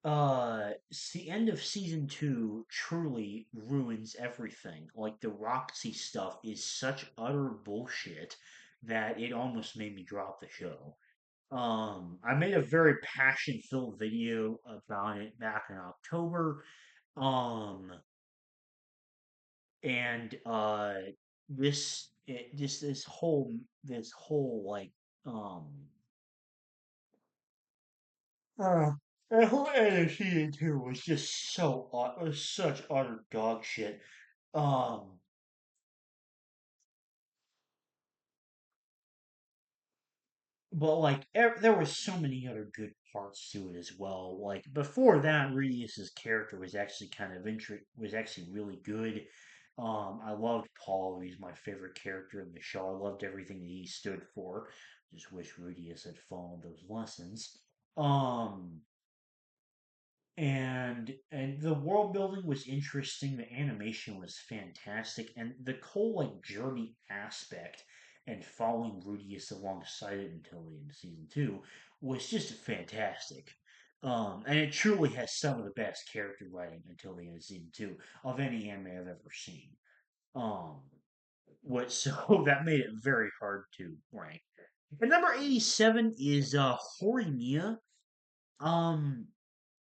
A: the end of season two truly ruins everything. Like the Roxy stuff is such utter bullshit that it almost made me drop the show. I made a very passion-filled video about it back in October. Um, and this whole like um uh that whole NFC two was just was such utter dog shit. Um, but like there were so many other good parts to it as well. Like before that, Radius's character was actually was actually really good. I loved Paul. He's my favorite character in the show. I loved everything that he stood for. Just wish Rudius had followed those lessons. Um, and the world building was interesting, the animation was fantastic, and the whole like journey aspect and following Rudius alongside it until the end of season two was just fantastic. And it truly has some of the best character writing until the end of season two of any anime I've ever seen. Um, what so that made it very hard to rank. And number 87 is Horimiya. Um,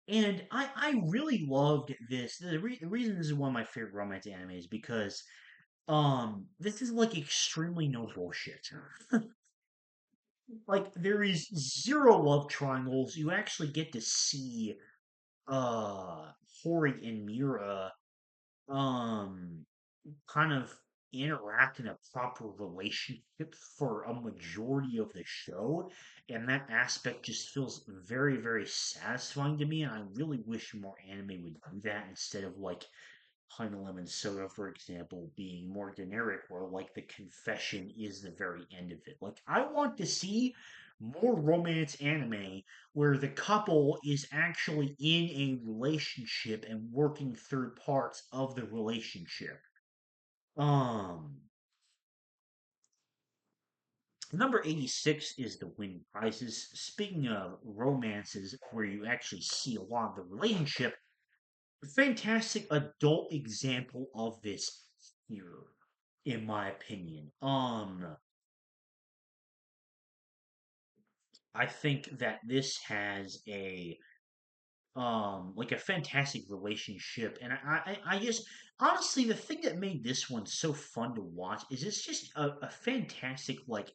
A: and I really loved this. The reason this is one of my favorite romance anime is because this is like extremely no bullshit. Like there is zero love triangles. You actually get to see uh Hori and Mira um kind of interact in a proper relationship for a majority of the show, and that aspect just feels very, very satisfying to me. And I really wish more anime would do that instead of like Honey Lemon Soda, for example, being more generic, where like the confession is the very end of it. Like I want to see more romance anime where the couple is actually in a relationship and working through parts of the relationship. Um, Number 86 is The Wind Rises. Speaking of romances where you actually see a lot of the relationship, a fantastic adult example of this here, in my opinion. I think that this has a like a fantastic relationship, and I just honestly the thing that made this one so fun to watch is it's just a fantastic like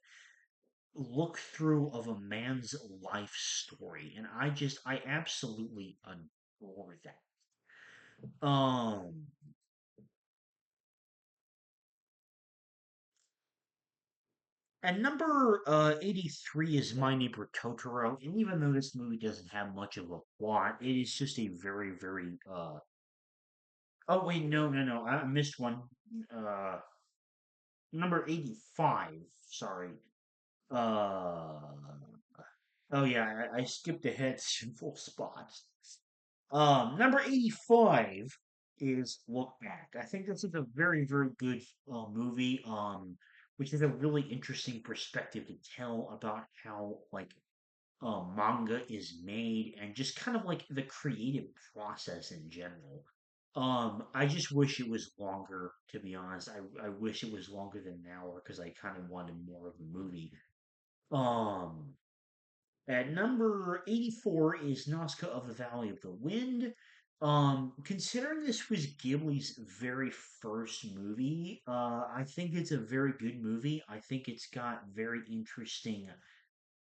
A: look through of a man's life story, and I absolutely adore that. Um, and number 83 is My Neighbor Totoro, and even though this movie doesn't have much of a plot, it is just a very very oh wait, no, I missed one. Uh, Number 85. Sorry. Uh, oh yeah, I skipped ahead full spots. Number 85 is Look Back. I think this is a very, very good movie, which is a really interesting perspective to tell about how, like, manga is made and just kind of like the creative process in general. I just wish it was longer, to be honest. I wish it was longer than an hour because I kind of wanted more of the movie. Um, at number 84 is Nazca of the Valley of the Wind. Considering this was Ghibli's very first movie, I think it's a very good movie. I think it's got very interesting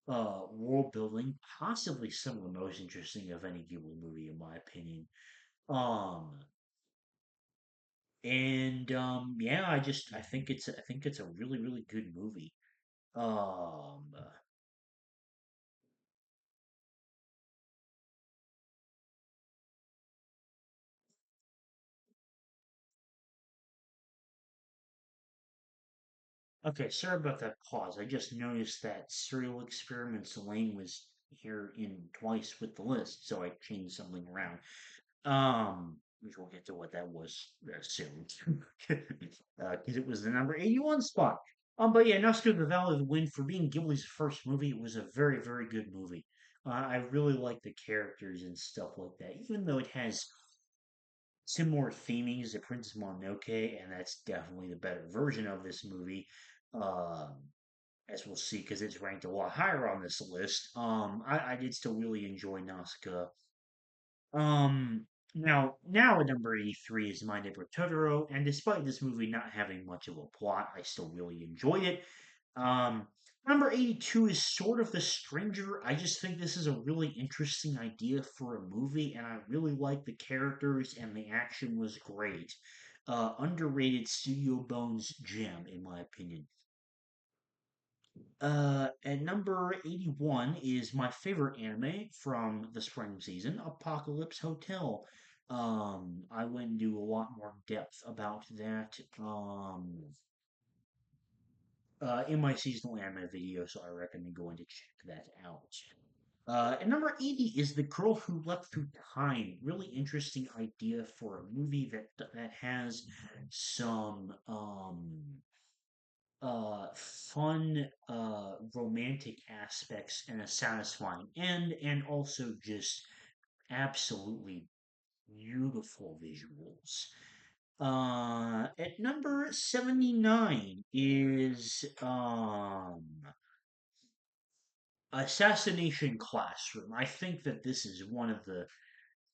A: world building, possibly some of the most interesting of any Ghibli movie, in my opinion. Um, and yeah, I think it's a really, really good movie. Um, Okay, sorry about that pause. I just noticed that Serial Experiments Lane was here in twice with the list, so I changed something around. Which we'll get to what that was soon, because it was the number 81 spot. But yeah, Nusker the Valley of the Wind, for being Ghibli's first movie, it was a very, very good movie. I really like the characters and stuff like that, even though it has similar theming as The Princess Mononoke, and that's definitely the better version of this movie. Um, as we'll see, because it's ranked a lot higher on this list. I did still really enjoy Nausicaa. Now at number 83 is My Neighbor Totoro, and despite this movie not having much of a plot, I still really enjoyed it. Um, Number 82 is sort of The Stranger. I just think this is a really interesting idea for a movie, and I really like the characters, and the action was great. Underrated Studio Bones gem, in my opinion. At number 81 is my favorite anime from the spring season, Apocalypse Hotel. I went into a lot more depth about that in my seasonal anime video, so I recommend going to check that out. At number 80 is The Girl Who Leapt Through Time. Really interesting idea for a movie that has some fun romantic aspects and a satisfying end, and also just absolutely beautiful visuals. At number 79 is Assassination Classroom. I think that this is one of the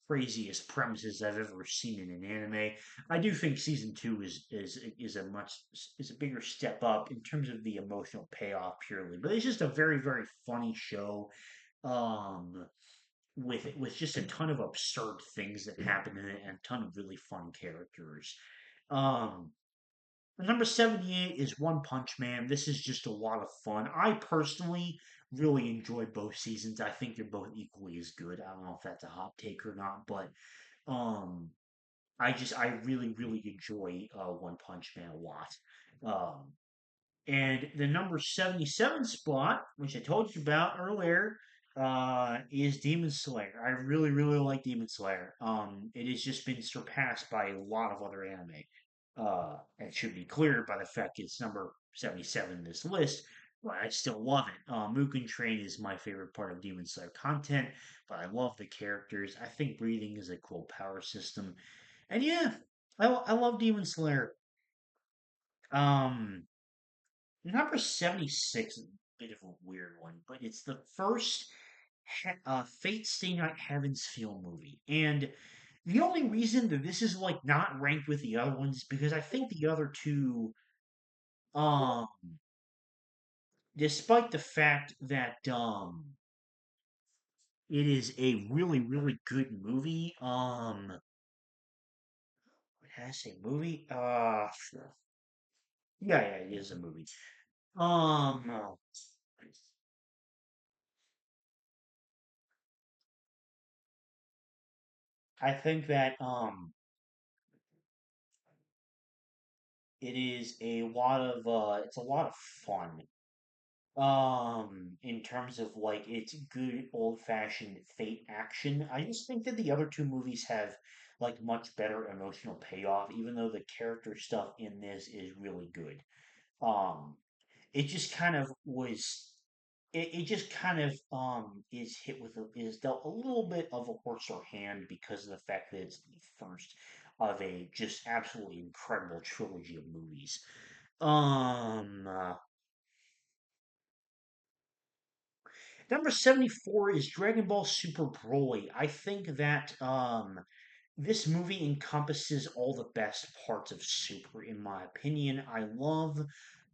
A: craziest premises I've ever seen in an anime. I do think season two is a bigger step up in terms of the emotional payoff purely, but it's just a very, very funny show. Um, with just a ton of absurd things that happen in it and a ton of really fun characters. Um, Number 78 is One Punch Man. This is just a lot of fun. I personally really enjoy both seasons. I think they're both equally as good. I don't know if that's a hot take or not, but um I really, really enjoy One Punch Man a lot. Um and the number 77 spot, which I told you about earlier, is Demon Slayer. I really, really like Demon Slayer. It has just been surpassed by a lot of other anime. And should be cleared by the fact it's number 77 in this list, but I still love it. Mugen Train is my favorite part of Demon Slayer content, but I love the characters. I think breathing is a cool power system. And yeah, I love Demon Slayer. Um, Number 76 is a bit of a weird one, but it's the first Fate Stay Night Heaven's Feel movie. And the only reason that this is like not ranked with the other ones is because I think the other two, um, despite the fact that it is a really, really good movie, what did I say, movie? Yeah, yeah, it is a movie. Um, I think that it is a lot of it's a lot of fun. In terms of like it's good old fashioned fate action. I just think that the other two movies have like much better emotional payoff, even though the character stuff in this is really good. Um, it just kind of was it just kind of is hit with is dealt a little bit of a horse or hand because of the fact that it's the first of a just absolutely incredible trilogy of movies. Um, uh, Number 74 is Dragon Ball Super Broly. I think that this movie encompasses all the best parts of Super, in my opinion. I love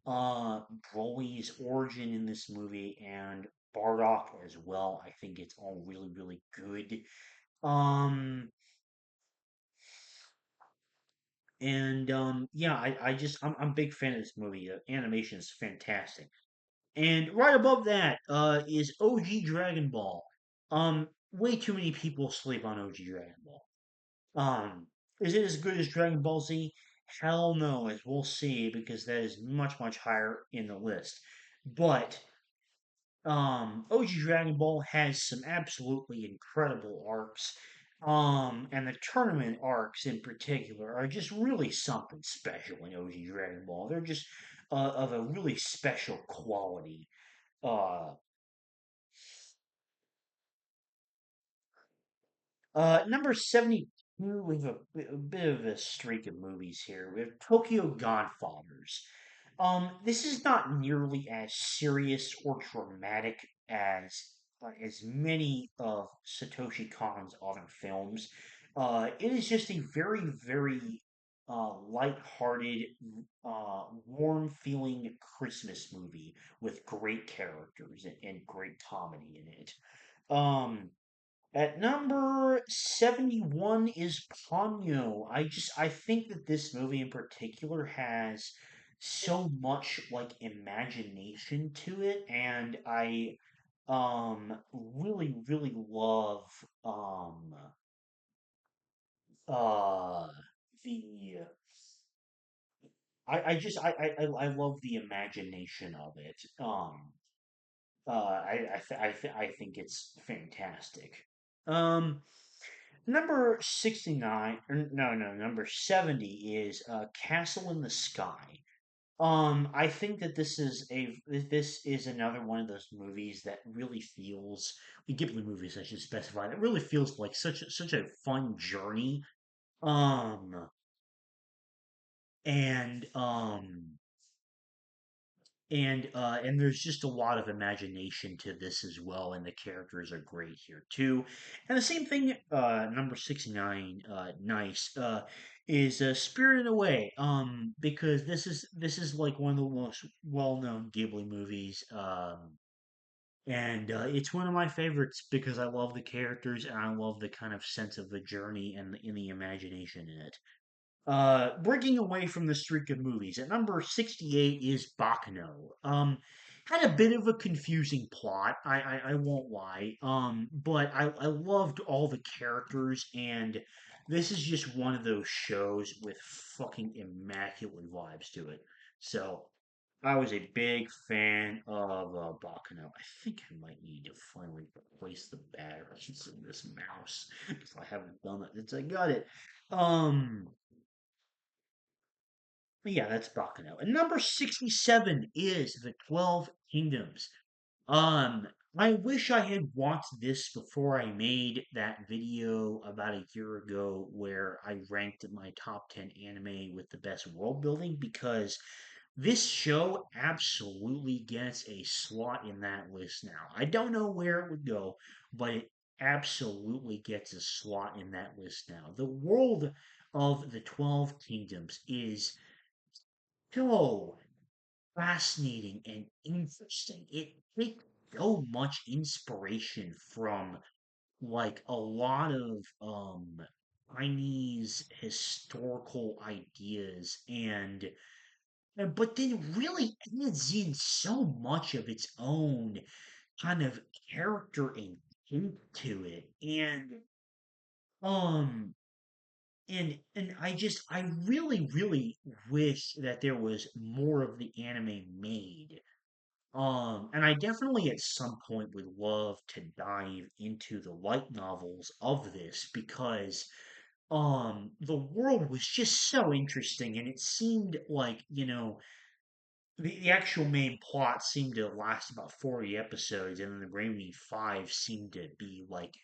A: Broly's origin in this movie and Bardock as well. I think it's all really, really good. Um, yeah, I'm a big fan of this movie. The animation is fantastic. And right above that is OG Dragon Ball. Way too many people sleep on OG Dragon Ball. Is it as good as Dragon Ball Z? Hell no, as we'll see, because that is much, much higher in the list. But OG Dragon Ball has some absolutely incredible arcs. And the tournament arcs in particular are just really something special in OG Dragon Ball. They're just of a really special quality. Uh, Number 72, we have a bit of a streak of movies here. We have Tokyo Godfathers. This is not nearly as serious or dramatic as many of Satoshi Kon's other films. It is just a very, very light-hearted, warm-feeling Christmas movie with great characters and great comedy in it. Um, at number 71 is Ponyo. I think that this movie in particular has so much like imagination to it, and I really really love uh the I love the imagination of it. I think it's fantastic. Um Number 69, or no, number 70 is Castle in the Sky. I think that this is another one of those movies that really feels, the Ghibli movies I should specify, that really feels like such a fun journey. Um and and there's just a lot of imagination to this as well, and the characters are great here too. And the same thing, number 69, nice, is Spirited Away. Because this is like one of the most well-known Ghibli movies. And it's one of my favorites because I love the characters and I love the kind of sense of the journey and the imagination in it. Breaking away from the streak of movies, at number 68 is Baccano. Had a bit of a confusing plot, I won't lie. But I loved all the characters, and this is just one of those shows with fucking immaculate vibes to it. So, I was a big fan of Baccano. I think I might need to finally replace the batteries in this mouse if I haven't done it since I got it. Um, yeah, that's Baccano. And number 67 is The 12 Kingdoms. Um, I wish I had watched this before I made that video about a year ago where I ranked my top 10 anime with the best world building, because this show absolutely gets a slot in that list now. I don't know where it would go, but it absolutely gets a slot in that list now. The world of the 12 Kingdoms is so fascinating and interesting. It takes so much inspiration from like a lot of Chinese historical ideas, and but then really adds in so much of its own kind of character and hint to it. Um and I really really wish that there was more of the anime made. And I definitely at some point would love to dive into the light novels of this, because the world was just so interesting, and it seemed like, the actual main plot seemed to last about 40 episodes, and then the remaining five seemed to be like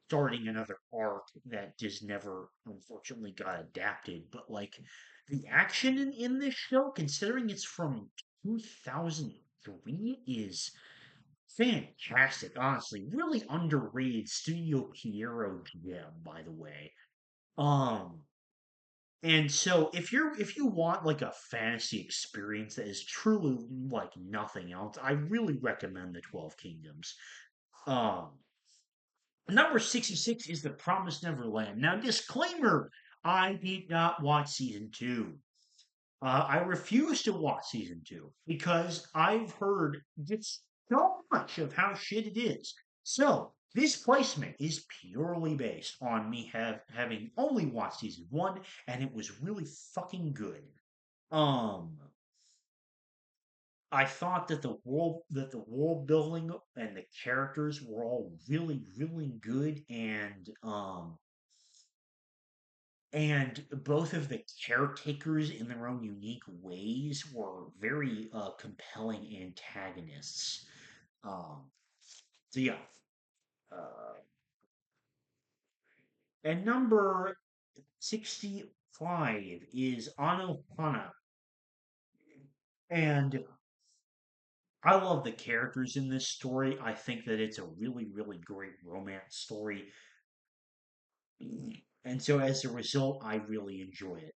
A: starting another arc that just never unfortunately got adapted. But like the action in this show, considering it's from 2003, is fantastic. Honestly, really underrated Studio Piero gem, by the way. um and so if you want like a fantasy experience that is truly like nothing else, I really recommend the 12 Kingdoms. um Number 66 is The Promised Neverland. Now, disclaimer, I did not watch season two. I refuse to watch season two because I've heard just so much of how shit it is. So, this placement is purely based on me having only watched season one, and it was really fucking good. Um, I thought that the world building and the characters were all really, really good, and both of the caretakers in their own unique ways were very compelling antagonists. Um, so yeah, uh, and number 65 is Anohana, and I love the characters in this story. I think that it's a really, really great romance story. And so as a result, I really enjoy it.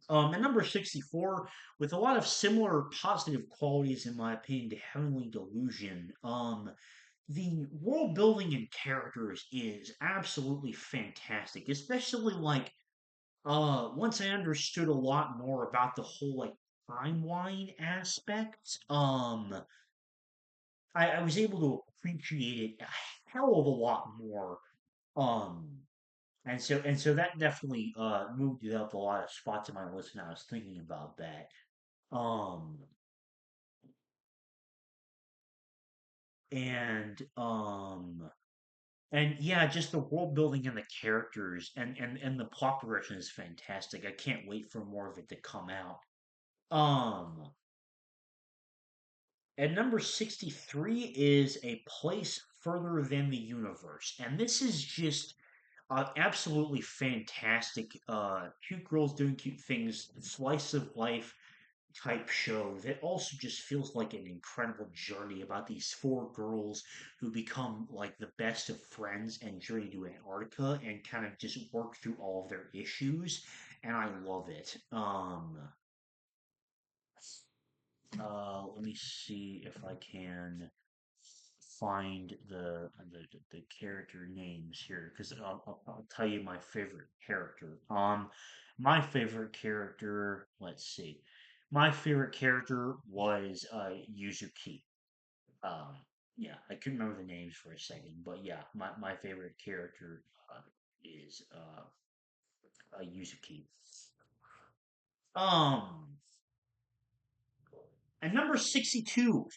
A: And number 64, with a lot of similar positive qualities, in my opinion, to Heavenly Delusion, the world building and characters is absolutely fantastic, especially like once I understood a lot more about the whole like timeline aspect, I was able to appreciate it a hell of a lot more. Um, and so that definitely moved it up a lot of spots in my list, and I was thinking about that. Um, and and yeah, just the world building and the characters and the plot progression is fantastic. I can't wait for more of it to come out. Um, and number 63 is A Place Further Than the Universe, and this is just absolutely fantastic. Cute girls doing cute things, slice of life type show that also just feels like an incredible journey about these four girls who become like the best of friends and journey to Antarctica and kind of just work through all of their issues. And I love it. Let me see if I can find the character names here because I'll tell you my favorite character. My favorite character. Let's see. My favorite character was Yuzuki. Um, yeah, I couldn't remember the names for a second, but yeah, my favorite character is Yuzuki. Um, and number 62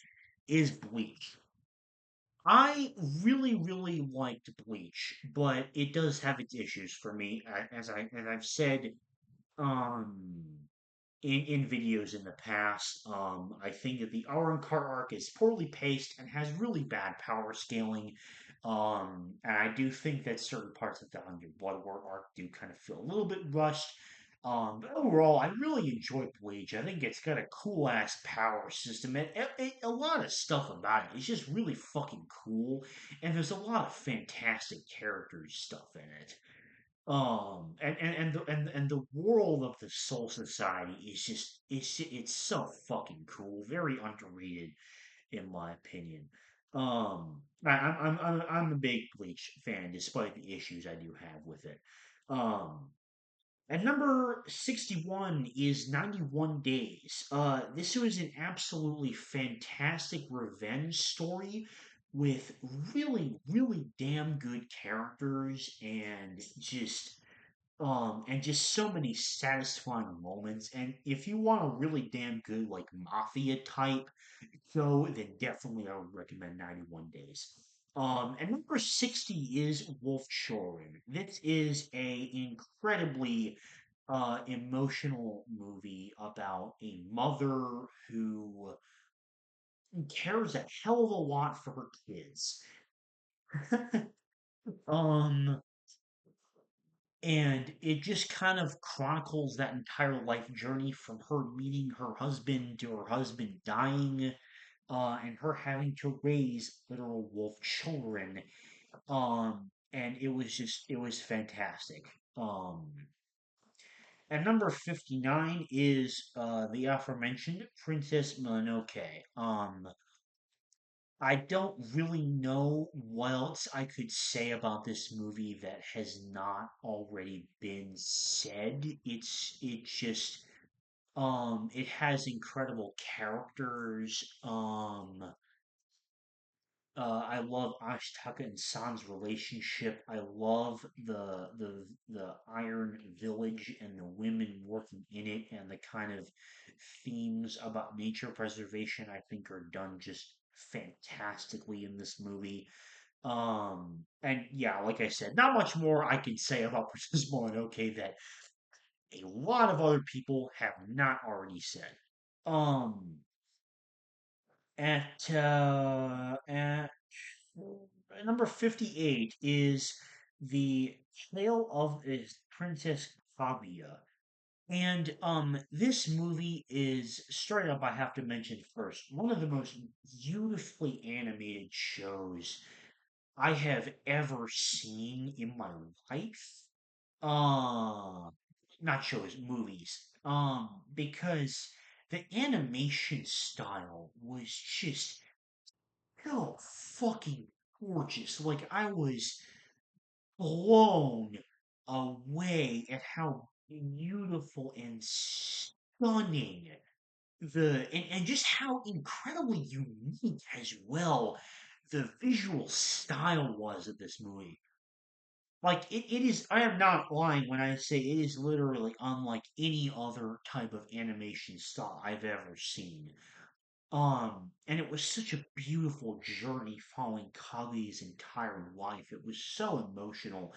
A: is Bleach. I really, really liked Bleach, but it does have its issues for me, as I've said um, in videos in the past. I think that the Arunkar arc is poorly paced and has really bad power scaling. And I do think that certain parts of the Hundred Blood War arc do kind of feel a little bit rushed. But overall, I really enjoy Bleach. I think it's got a cool ass power system and a lot of stuff about it. It's just really fucking cool, and there's a lot of fantastic characters stuff in it. And the world of the Soul Society is just it's so fucking cool, very underrated in my opinion. I'm a big Bleach fan, despite the issues I do have with it. Um, and number 61 is 91 Days. This was an absolutely fantastic revenge story with really, really damn good characters and just so many satisfying moments. And if you want a really damn good like mafia type show, then definitely I would recommend 91 Days. And number 60 is Wolf Children. This is a incredibly emotional movie about a mother who cares a hell of a lot for her kids. um, and it just kind of chronicles that entire life journey from her meeting her husband to her husband dying, and her having to raise literal wolf children. And it was fantastic. Um, and number 59 is the aforementioned Princess Mononoke. I don't really know what else I could say about this movie that has not already been said. It just it has incredible characters. I love Ashitaka and San's relationship. I love the Iron Village and the women working in it, and the kind of themes about nature preservation I think are done just fantastically in this movie. And yeah, like I said, not much more I can say about Princess Mononoke that a lot of other people have not already said. Um, at number 58 is the Tale of is Princess Kaguya. And this movie is straight up, I have to mention first, one of the most beautifully animated shows I have ever seen in my life. Uh, Not shows, movies. Because the animation style was just so fucking gorgeous. Like I was blown away at how beautiful and stunning and just how incredibly unique as well the visual style was of this movie. Like it is, I am not lying when I say it is literally unlike any other type of animation style I've ever seen. And it was such a beautiful journey following Kaguya's entire life. It was so emotional,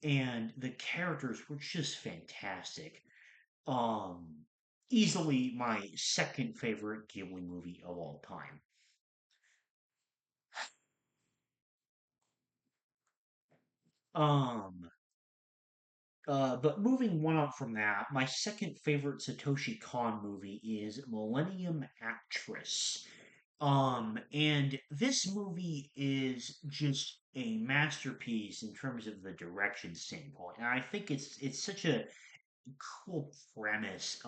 A: and the characters were just fantastic. Um, Easily my second favorite Ghibli movie of all time. Um, but moving one up from that, my second favorite Satoshi Kon movie is Millennium Actress. And this movie is just a masterpiece in terms of the direction standpoint. And I think it's such a cool premise,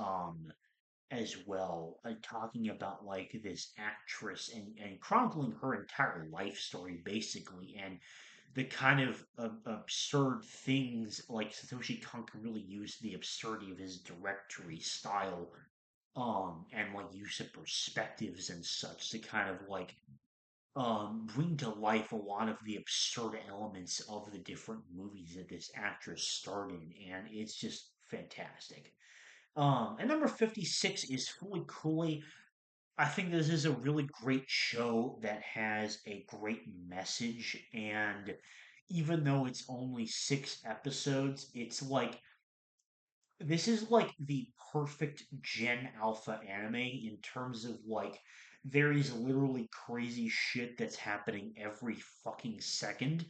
A: as well, talking about like this actress and chronicling her entire life story basically, and the kind of absurd things like Satoshi Kon can really use the absurdity of his directory style, and like use of perspectives and such to kind of like bring to life a lot of the absurd elements of the different movies that this actress starred in, and it's just fantastic. And number 56 is Fully Cooley. I think this is a really great show that has a great message, and even though it's only 6 episodes, it's like this is like the perfect Gen Alpha anime in terms of like there is literally crazy shit that's happening every fucking second,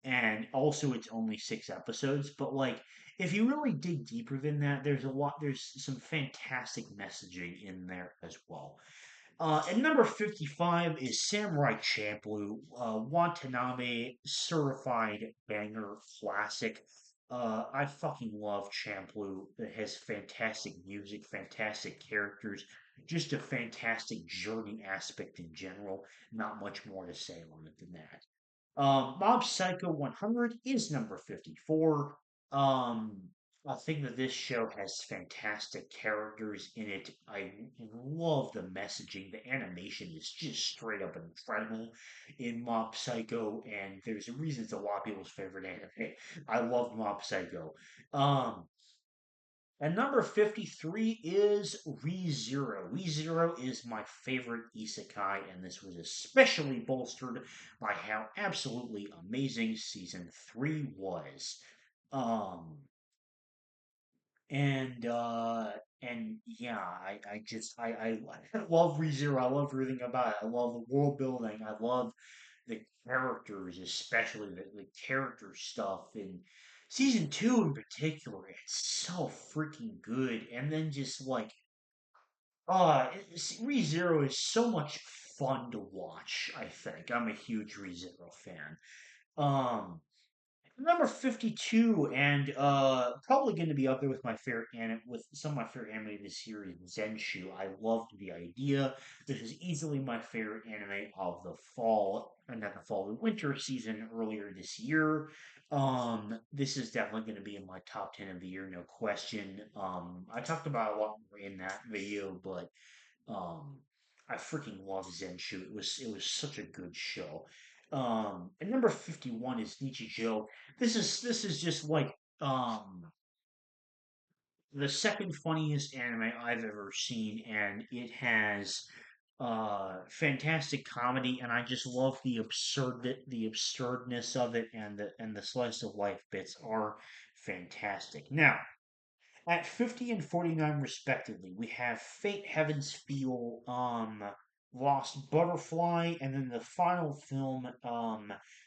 A: and also it's only 6 episodes, but like if you really dig deeper than that, there's some fantastic messaging in there as well. And number 55 is Samurai Champloo, Watanabe certified banger classic. I fucking love Champloo. It has fantastic music, fantastic characters, just a fantastic journey aspect in general. Not much more to say on it than that. Mob Psycho 100 is number 54. Um, I think that this show has fantastic characters in it. I love the messaging. The animation is just straight up incredible in Mob Psycho, and there's a reason it's a lot of people's favorite anime. I love Mob Psycho. Um, and number 53 is ReZero. ReZero is my favorite isekai, and this was especially bolstered by how absolutely amazing season 3 was. Um, and yeah, I love ReZero. I love everything about it. I love the world building. I love the characters, especially the character stuff in season 2 in particular. It's so freaking good. And then just like ReZero is so much fun to watch, I think. I'm a huge ReZero fan. Um Number 52, and probably going to be up there with my favorite anime, with some of my favorite anime this series, Zenshu. I loved the idea. This is easily my favorite anime of the fall, and not the fall, the winter season earlier this year. This is definitely going to be in my top 10 of the year, no question. I talked about a lot more in that video, but um, I freaking love Zenshu. It was such a good show. And number 51 is Nichijou. This is just like the second funniest anime I've ever seen, and it has fantastic comedy, and I just love the absurdness of it, and the slice of life bits are fantastic. Now, at 50 and 49 respectively, we have Fate Heaven's Feel, Lost Butterfly, and then the final film,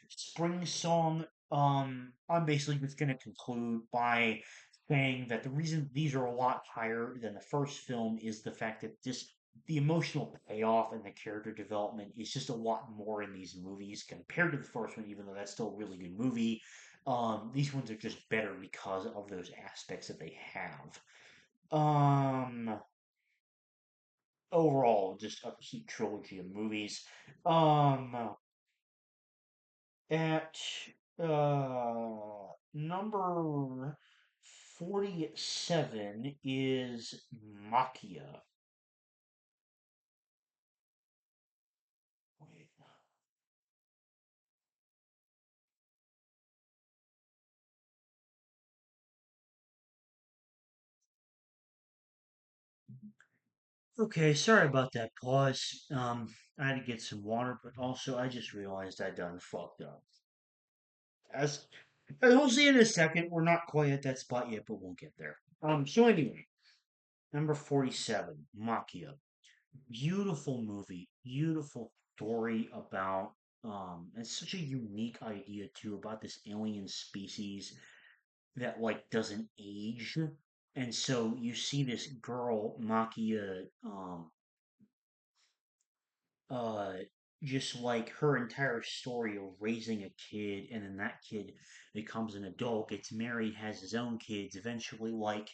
A: Spring Song. I'm basically just going to conclude by saying that the reason these are a lot higher than the first film is the fact that the emotional payoff and the character development is just a lot more in these movies compared to the first one, even though that's still a really good movie. These ones are just better because of those aspects that they have. Um, Overall, just a key trilogy of movies. Um, at number 47 is Makia. Wait. Okay, sorry about that pause. I had to get some water, but also I just realized I done fucked up. As as we'll see in a second, we're not quite at that spot yet, but we'll get there. So anyway, number 47, Makia. Beautiful movie, beautiful story about it's such a unique idea too about this alien species that like doesn't age. And so you see this girl, Makia, uh just like her entire story of raising a kid, and then that kid becomes an adult, gets married, has his own kids, eventually like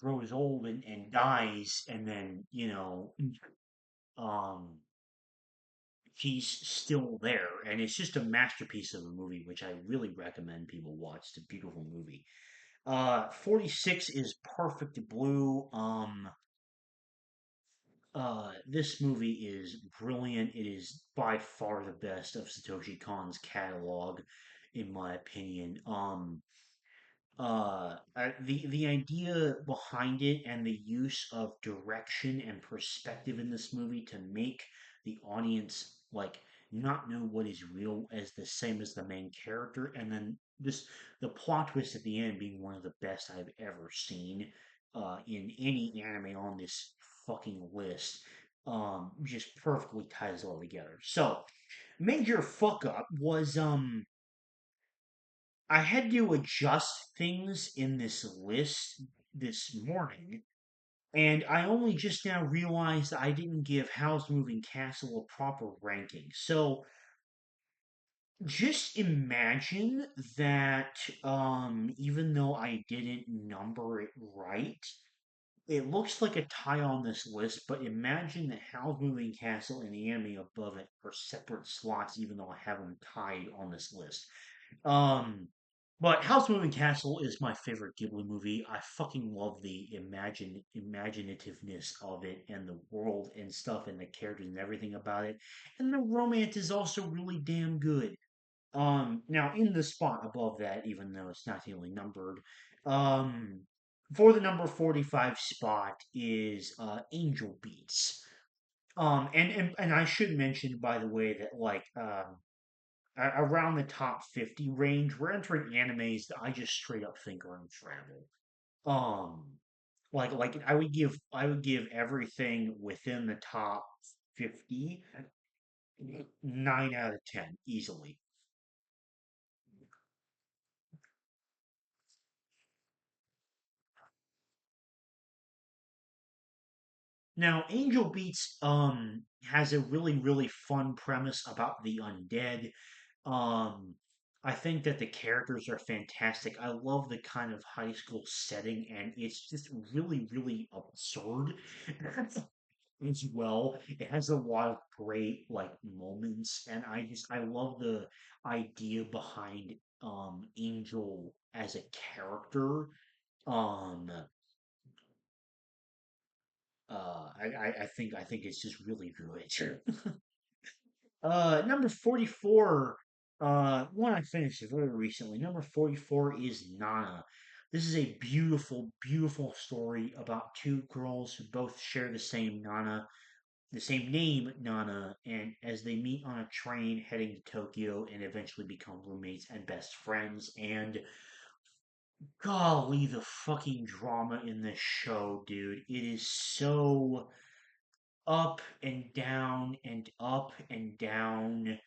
A: grows old and dies, and then um he's still there, and it's just a masterpiece of a movie which I really recommend people watch. It's a beautiful movie. 46 is Perfect Blue. This movie is brilliant. It is by far the best of Satoshi Kon's catalog, in my opinion. The idea behind it and the use of direction and perspective in this movie to make the audience like not know what is real as the same as the main character, and then this the plot twist at the end being one of the best I've ever seen in any anime on this fucking list. Just perfectly ties it all together. So major fuck up was I had to adjust things in this list this morning, and I only just now realized I didn't give Howl's Moving Castle a proper ranking. So just imagine that even though I didn't number it right, it looks like a tie on this list, but imagine that Howl's Moving Castle and the anime above it are separate slots, even though I have them tied on this list. Um, but House Moving Castle is my favorite Ghibli movie. I fucking love the imaginativeness of it and the world and stuff and the characters and everything about it. And the romance is also really damn good. Now in the spot above that, even though it's not really numbered, um, for the number 45 spot is Angel Beats. And I should mention, by the way, that like around the top 50 range, we're entering animes that I just straight up think are untravel. Um, like I would give everything within the top 50 9 out of 10 easily. Now, Angel Beats has a really fun premise about the undead. Um, I think that the characters are fantastic. I love the kind of high school setting, and it's just really absurd as well. It has a lot of great like moments, and I love the idea behind Angel as a character. Um, I think it's just really good. Number 44. one I finished very recently. Number 44 is Nana. This is a beautiful, beautiful story about two girls who both share the same name, Nana, and as they meet on a train heading to Tokyo and eventually become roommates and best friends. And golly, the fucking drama in this show, dude. It is so up and down and up and down.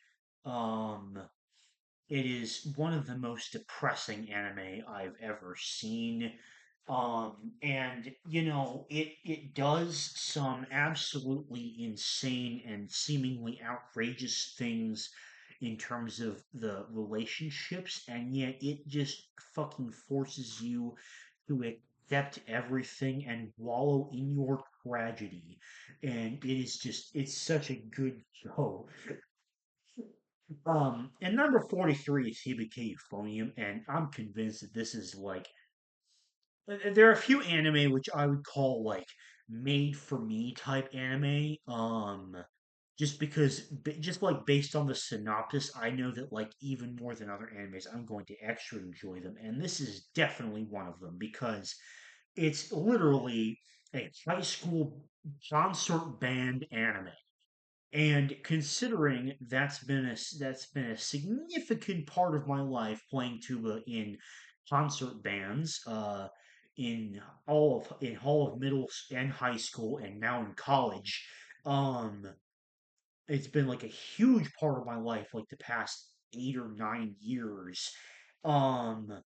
A: Um, it is one of the most depressing anime I've ever seen. And it does some absolutely insane and seemingly outrageous things in terms of the relationships, and yet it just fucking forces you to accept everything and wallow in your tragedy. And it's such a good show. And number 43 is Hibike Euphonium, and I'm convinced that this is like there are a few anime which I would call like made for me type anime. Just because, just like based on the synopsis, I know that like even more than other animes, I'm going to extra enjoy them, and this is definitely one of them because it's literally a high school concert band anime. And considering that's been a significant part of my life playing tuba in concert bands, in all of and high school, and now in college, um, it's been like a huge part of my life, like the past 8 or 9 years. Um,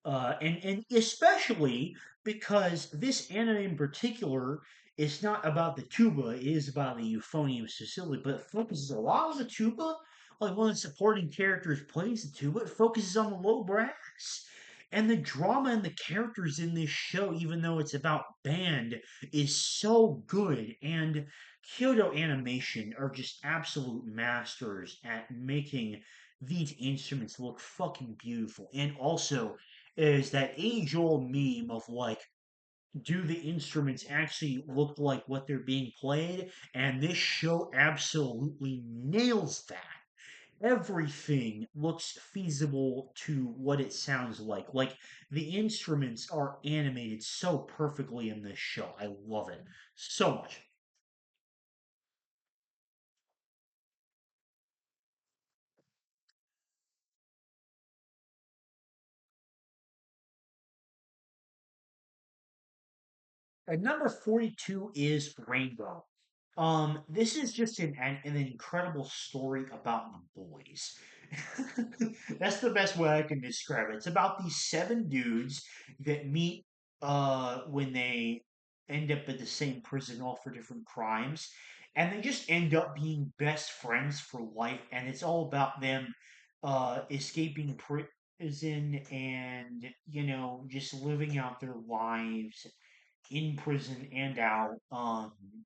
A: and especially because this anime in particular is not about the tuba, it is about the euphonium specifically, but it focuses a lot on the tuba. Like one of the supporting characters plays the tuba, it focuses on the low brass. And the drama and the characters in this show, even though it's about band, is so good. And Kyoto Animation are just absolute masters at making these instruments look fucking beautiful. And also, is that age old meme of like, do the instruments actually look like what they're being played? And this show absolutely nails that. Everything looks feasible to what it sounds like. Like, the instruments are animated so perfectly in this show. I love it so much. And number 42 is Rainbow. This is just an incredible story about the boys. That's the best way I can describe it. It's about these seven dudes that meet when they end up at the same prison, all for different crimes, and they just end up being best friends for life. And it's all about them escaping prison and just living out their lives in prison and out,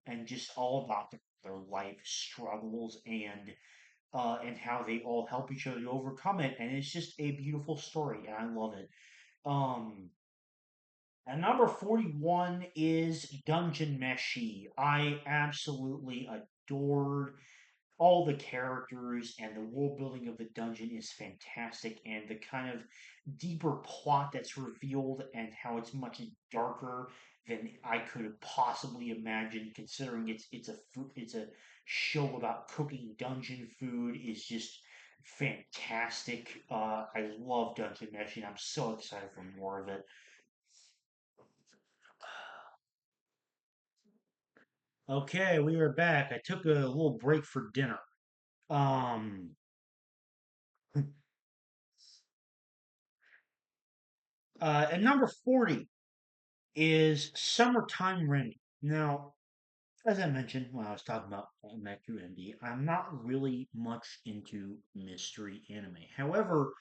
A: and just all about their life struggles and how they all help each other to overcome it. And it's just a beautiful story, and I love it. Um, and number 41 is Dungeon Meshi. I absolutely adored all the characters, and the world building of the dungeon is fantastic, and the kind of deeper plot that's revealed and how it's much darker than I could have possibly imagined, considering it's a show about cooking dungeon food, is just fantastic. I love Dungeon Mesh, and I'm so excited for more of it. Okay, we are back. I took a little break for dinner. Um, and number 40 is Summertime Renny. Now, as I mentioned when I was talking about Metro MD, I'm not really much into mystery anime. However,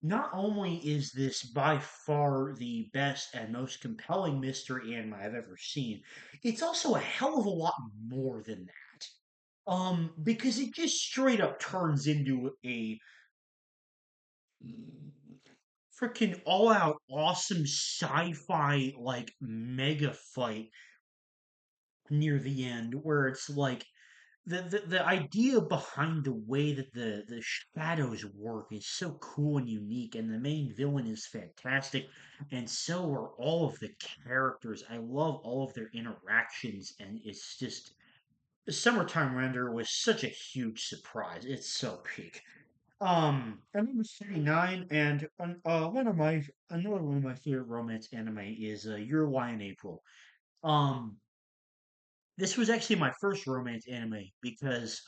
A: not only is this by far the best and most compelling mystery anime I've ever seen, it's also a hell of a lot more than that. Because it just straight up turns into a freaking all out awesome sci-fi like mega fight near the end where it's like the idea behind the way that the shadows work is so cool and unique, and the main villain is fantastic, and so are all of the characters. I love all of their interactions, and it's just the Summertime Render was such a huge surprise. It's so peak. I'm number 39, and one of my another one of my favorite romance anime is Your Lie in April. Um, this was actually my first romance anime because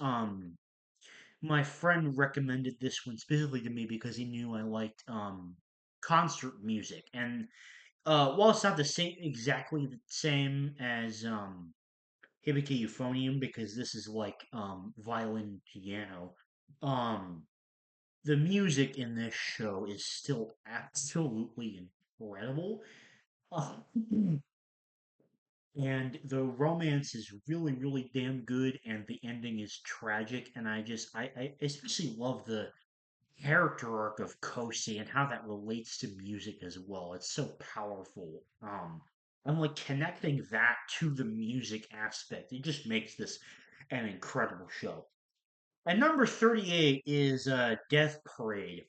A: my friend recommended this one specifically to me because he knew I liked concert music. And while it's not the same exactly the same as Hibiki Euphonium, because this is like violin piano, um the music in this show is still absolutely incredible. Uh, and the romance is really, really damn good, and the ending is tragic. And I especially love the character arc of Kosi and how that relates to music as well. It's so powerful. I'm like connecting that to the music aspect. It just makes this an incredible show. And number 38 is Death Parade.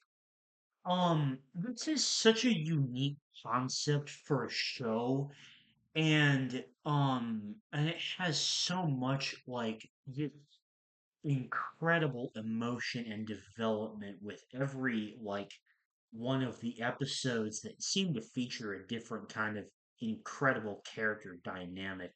A: This is such a unique concept for a show, and it has so much like this incredible emotion and development with every like one of the episodes that seem to feature a different kind of incredible character dynamic.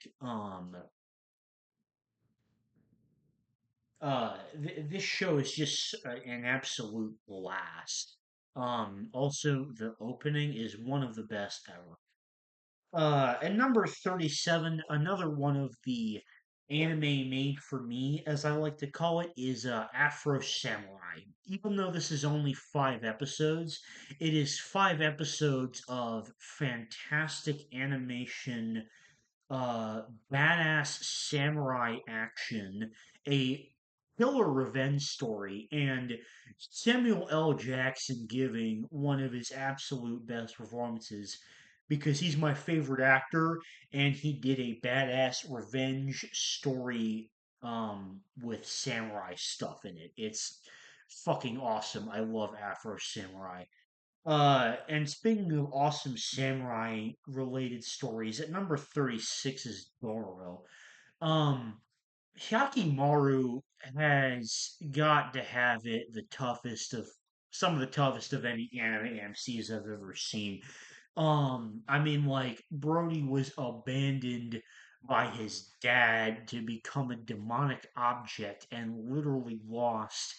A: This show is just an absolute blast. Also the opening is one of the best ever. At number 37, another one of the anime made for me, as I like to call it, is Afro Samurai. Even though this is only 5 episodes, it is 5 episodes of fantastic animation, uh, badass samurai action, a killer revenge story, and Samuel L. Jackson giving one of his absolute best performances because he's my favorite actor and he did a badass revenge story with samurai stuff in it. It's fucking awesome. I love Afro Samurai. And speaking of awesome samurai related stories, at number 36 is Dororo. Um, Hyakkimaru has got to have it the toughest of some of the toughest of any anime MCs I've ever seen. I mean, like, Brody was abandoned by his dad to become a demonic object and literally lost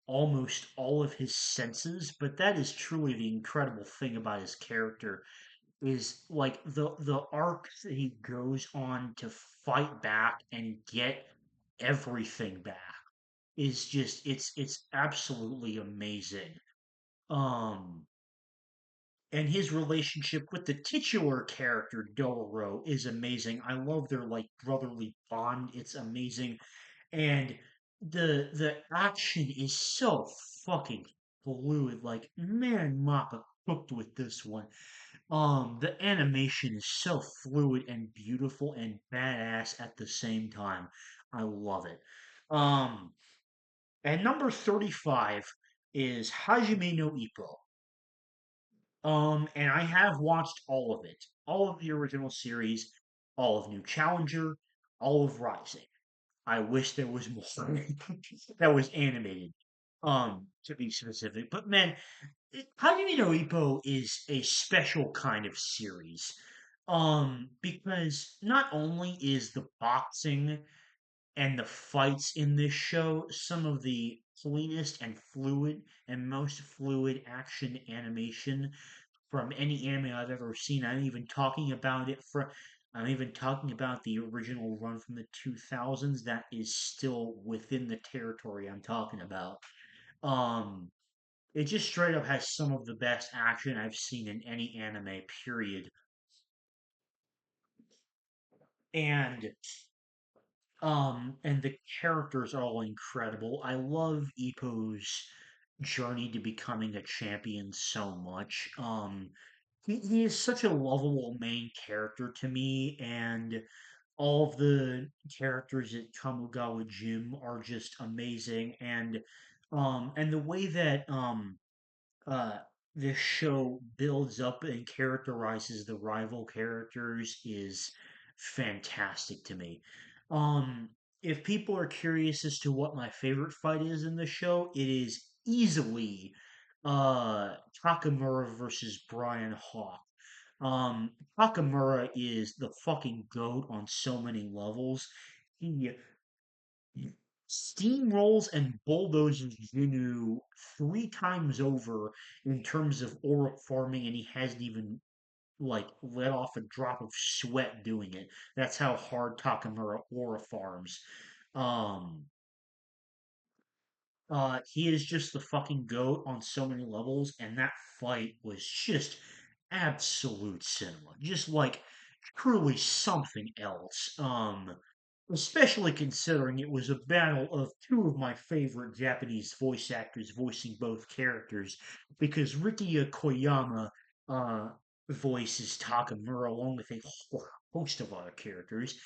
A: almost all of his senses. But that is truly the incredible thing about his character is like the arc that he goes on to fight back and get everything back is just it's absolutely amazing. Um and his relationship with the titular character Dororo is amazing. I love their like brotherly bond. It's amazing. And the action is so fucking fluid. Like man, Mappa cooked with this one. The animation is so fluid and beautiful and badass at the same time. I love it. Um, and number 35 is Hajime no Ippo. And I have watched all of it, all of the original series, all of New Challenger, all of Rising. I wish there was more that was animated, to be specific. But man, Hajime no Ippo is a special kind of series. Because not only is the boxing and the fights in this show some of the cleanest and fluid and most fluid action animation from any anime I've ever seen. I'm even talking about the original run from the 2000s that is still within the territory I'm talking about. Um, it just straight up has some of the best action I've seen in any anime, period. And and the characters are all incredible. I love Ippo's journey to becoming a champion so much. He is such a lovable main character to me, and all of the characters at Kamugawa Gym are just amazing, and the way that uh this show builds up and characterizes the rival characters is fantastic to me. Um, if people are curious as to what my favorite fight is in the show, it is easily uh Takamura versus Brian Hawk. Um, Takamura is the fucking goat on so many levels. He steamrolls and bulldozes Jinu three times over in terms of aura farming, and he hasn't even like let off a drop of sweat doing it. That's how hard Takamura aura farms. Um, he is just the fucking goat on so many levels, and that fight was just absolute cinema. Just like truly something else. Especially considering it was a battle of two of my favorite Japanese voice actors voicing both characters, because Rikiya Koyama uh, voices Takamura along with a host of other characters.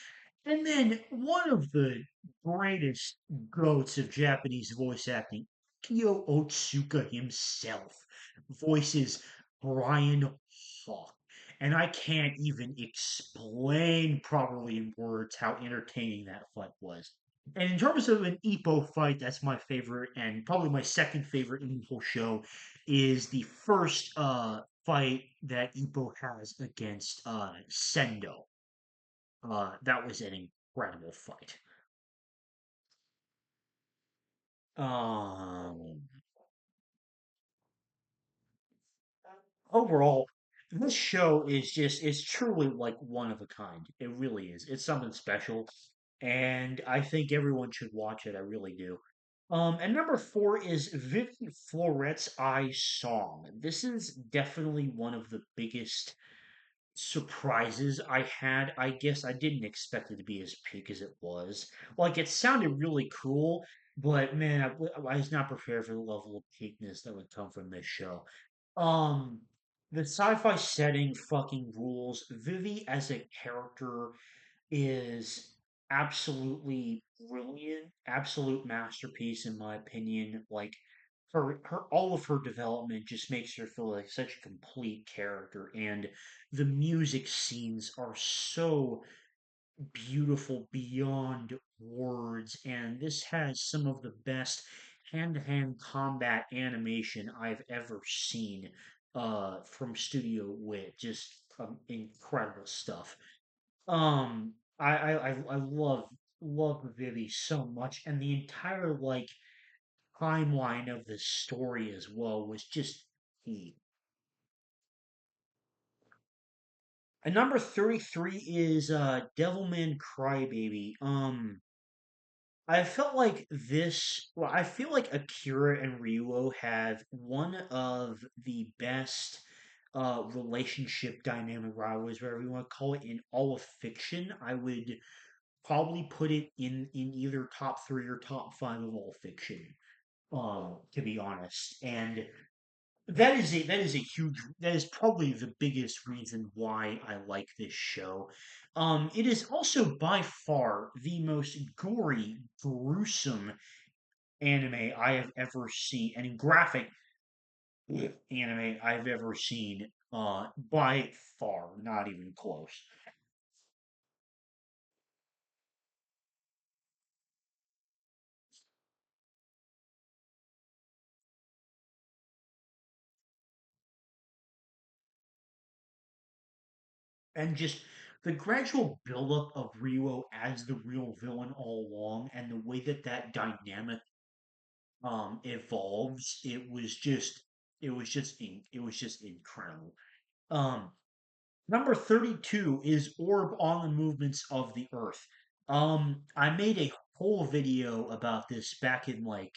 A: And then one of the greatest goats of Japanese voice acting, Kyo Otsuka himself, voices Brian Hawk. And I can't even explain properly in words how entertaining that fight was. And in terms of an Ippo fight, that's my favorite, and probably my second favorite in the whole show is the first fight that Ippo has against Sendo. That was an incredible fight. Um, Overall, this show is just it's truly like one of a kind. It really is. It's something special, and I think everyone should watch it. I really do. And number four is Vivi Floret's I Song. This is definitely one of the biggest surprises I had. I guess I didn't expect it to be as big as it was. Like, it sounded really cool, but man, I was not prepared for the level of peakness that would come from this show. Um, the sci-fi setting fucking rules. Vivi as a character is absolutely brilliant, absolute masterpiece in my opinion. Like her all of her development just makes her feel like such a complete character, and the music scenes are so beautiful beyond words, and this has some of the best hand-to-hand combat animation I've ever seen from Studio Wit. Just incredible stuff. I love Vivi so much, and the entire like timeline of the story as well was just key. And number 33 is Devilman Crybaby. I felt like I feel like Akira and Ryuo have one of the best relationship dynamic rivalries, whatever you want to call it, in all of fiction. I would probably put it in either top three or top five of all fiction, to be honest. And that is probably the biggest reason why I like this show. It is also by far the most gory, gruesome anime I have ever seen, and graphic anime I've ever seen. By far, not even close. And just the gradual buildup of Ryuo as the real villain all along, and the way that that dynamic evolves, it was just incredible. Um, Number 32 is Orb on the Movements of the Earth. I made a whole video about this back in like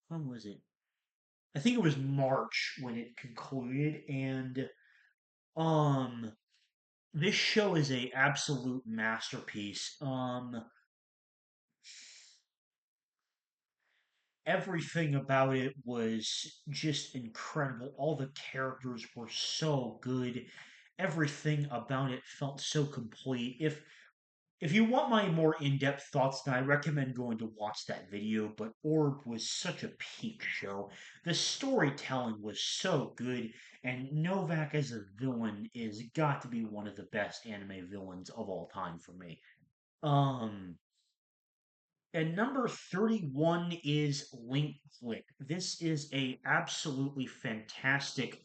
A: when was it? I think it was March when it concluded, and um this show is a absolute masterpiece. Everything about it was just incredible. All the characters were so good. Everything about it felt so complete. If you want my more in-depth thoughts, then I recommend going to watch that video. But Orb was such a peak show. The storytelling was so good, and Novak as a villain is got to be one of the best anime villains of all time for me. Um, and number 31 is Link Flick. This is a absolutely fantastic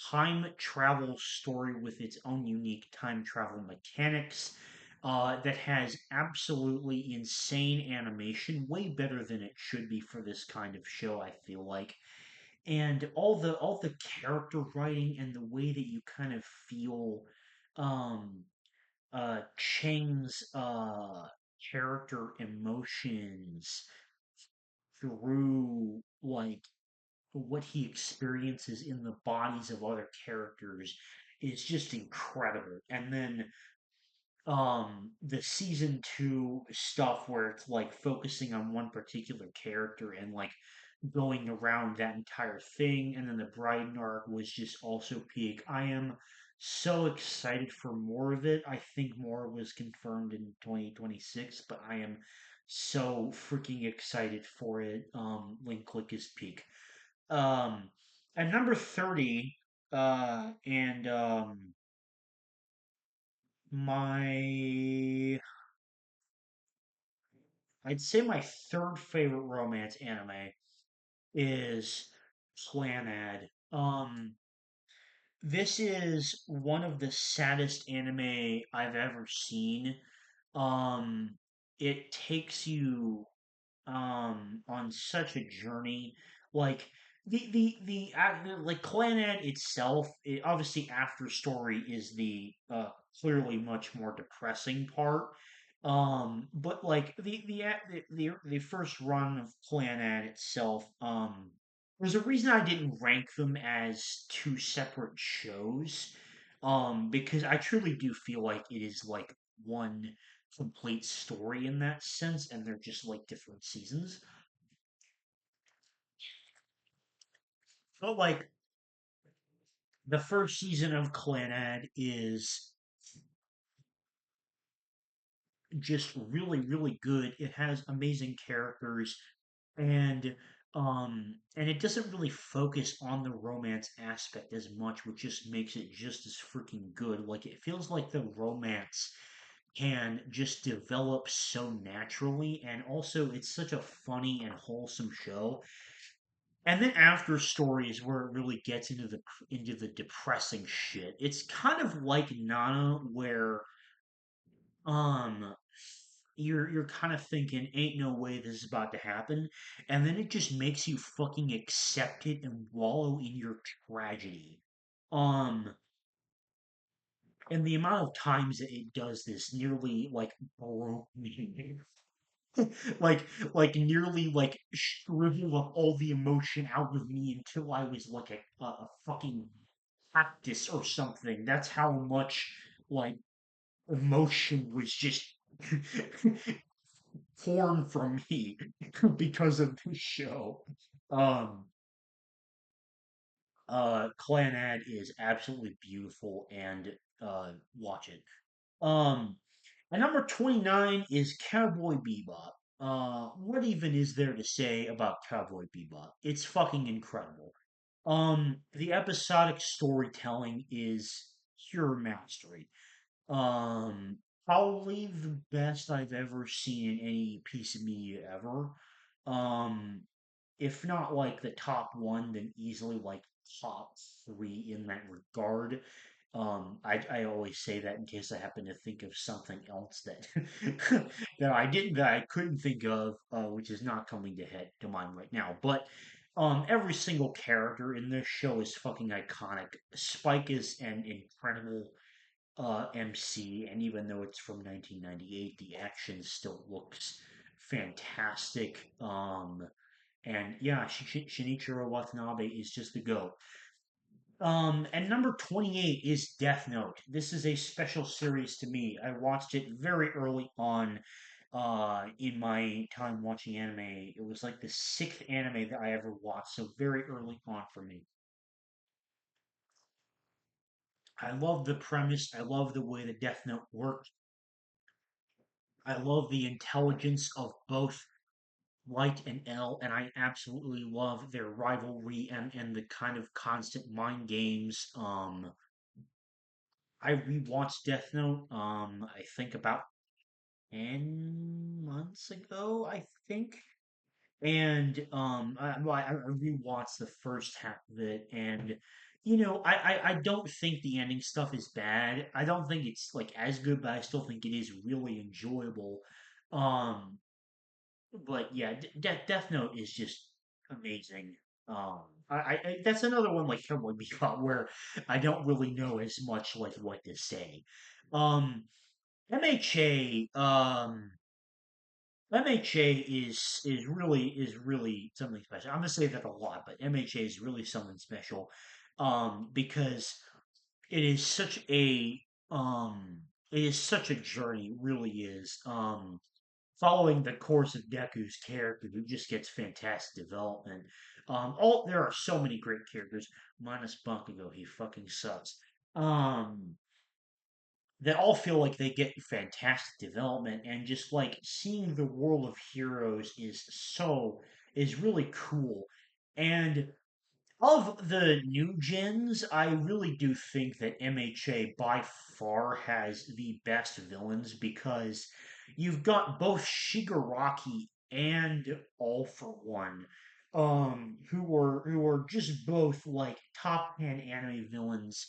A: time travel story with its own unique time travel mechanics that has absolutely insane animation, way better than it should be for this kind of show, I feel like. And all the character writing and the way that you kind of feel um Chang's character emotions through like what he experiences in the bodies of other characters is just incredible. And then the season 2 stuff where it's like focusing on one particular character and like going around that entire thing, and then the Bryden arc was just also peak. I am so excited for more of it. I think more was confirmed in 2026, but I am so freaking excited for it. Link Click is peak. um at number 30, and my I'd say my third favorite romance anime is Clanad. This is one of the saddest anime I've ever seen. Um, it takes you on such a journey. Like like Clanad itself, obviously after story is the clearly much more depressing part. But like the first run of Clanad itself, there's a reason I didn't rank them as two separate shows. Because I truly do feel like it is like one complete story in that sense, and they're just like different seasons. But like the first season of Clanad is just really, really good. It has amazing characters, and it doesn't really focus on the romance aspect as much, which just makes it just as freaking good. Like it feels like the romance can just develop so naturally, and also it's such a funny and wholesome show. And then after story is where it really gets into the depressing shit. It's kind of like Nana, where um you're kind of thinking, ain't no way this is about to happen, and then it just makes you fucking accept it and wallow in your tragedy. Um, and the amount of times that it does this nearly like broke me. like nearly like shrivel up all the emotion out of me until I was like a fucking cactus or something. That's how much like emotion was just torn from me because of this show. Um, Clanad is absolutely beautiful, and watch it. Um, and number 29 is Cowboy Bebop. What even is there to say about Cowboy Bebop? It's fucking incredible. The episodic storytelling is pure mastery. Um, Probably the best I've ever seen in any piece of media ever. Um, if not like the top one, then easily like top three in that regard. I always say that in case I happen to think of something else that that I couldn't think of, which is not coming to mind right now. But every single character in this show is fucking iconic. Spike is an incredible MC, and even though it's from 1998, the action still looks fantastic. And yeah, Shinichiro Watanabe is just the GOAT. And number 28 is Death Note. This is a special series to me. I watched it very early on in my time watching anime. It was like the sixth anime that I ever watched, so very early on for me. I love the premise. I love the way the Death Note works. I love the intelligence of both Light and L, and I absolutely love their rivalry and the kind of constant mind games. I rewatched Death Note, I think about 10 months ago, I think. And I rewatched the first half of it, and I don't think the ending stuff is bad. I don't think it's like as good, but I still think it is really enjoyable. Um, but yeah, Death Note is just amazing. That's another one like Cowboy Bebop where I don't really know as much like what to say. Um, MHA, MHA is really something special. I'm gonna say that a lot, but MHA is really something special, because it is such a um, it is such a journey. It really is. Following the course of Deku's character, who just gets fantastic development. All there are so many great characters, minus Bakugo. He fucking sucks. Um, that all feel like they get fantastic development, and just like seeing the world of heroes is really cool. And of the new gens, I really do think that MHA by far has the best villains, because you've got both Shigaraki and All for One, who are just both like top 10 anime villains,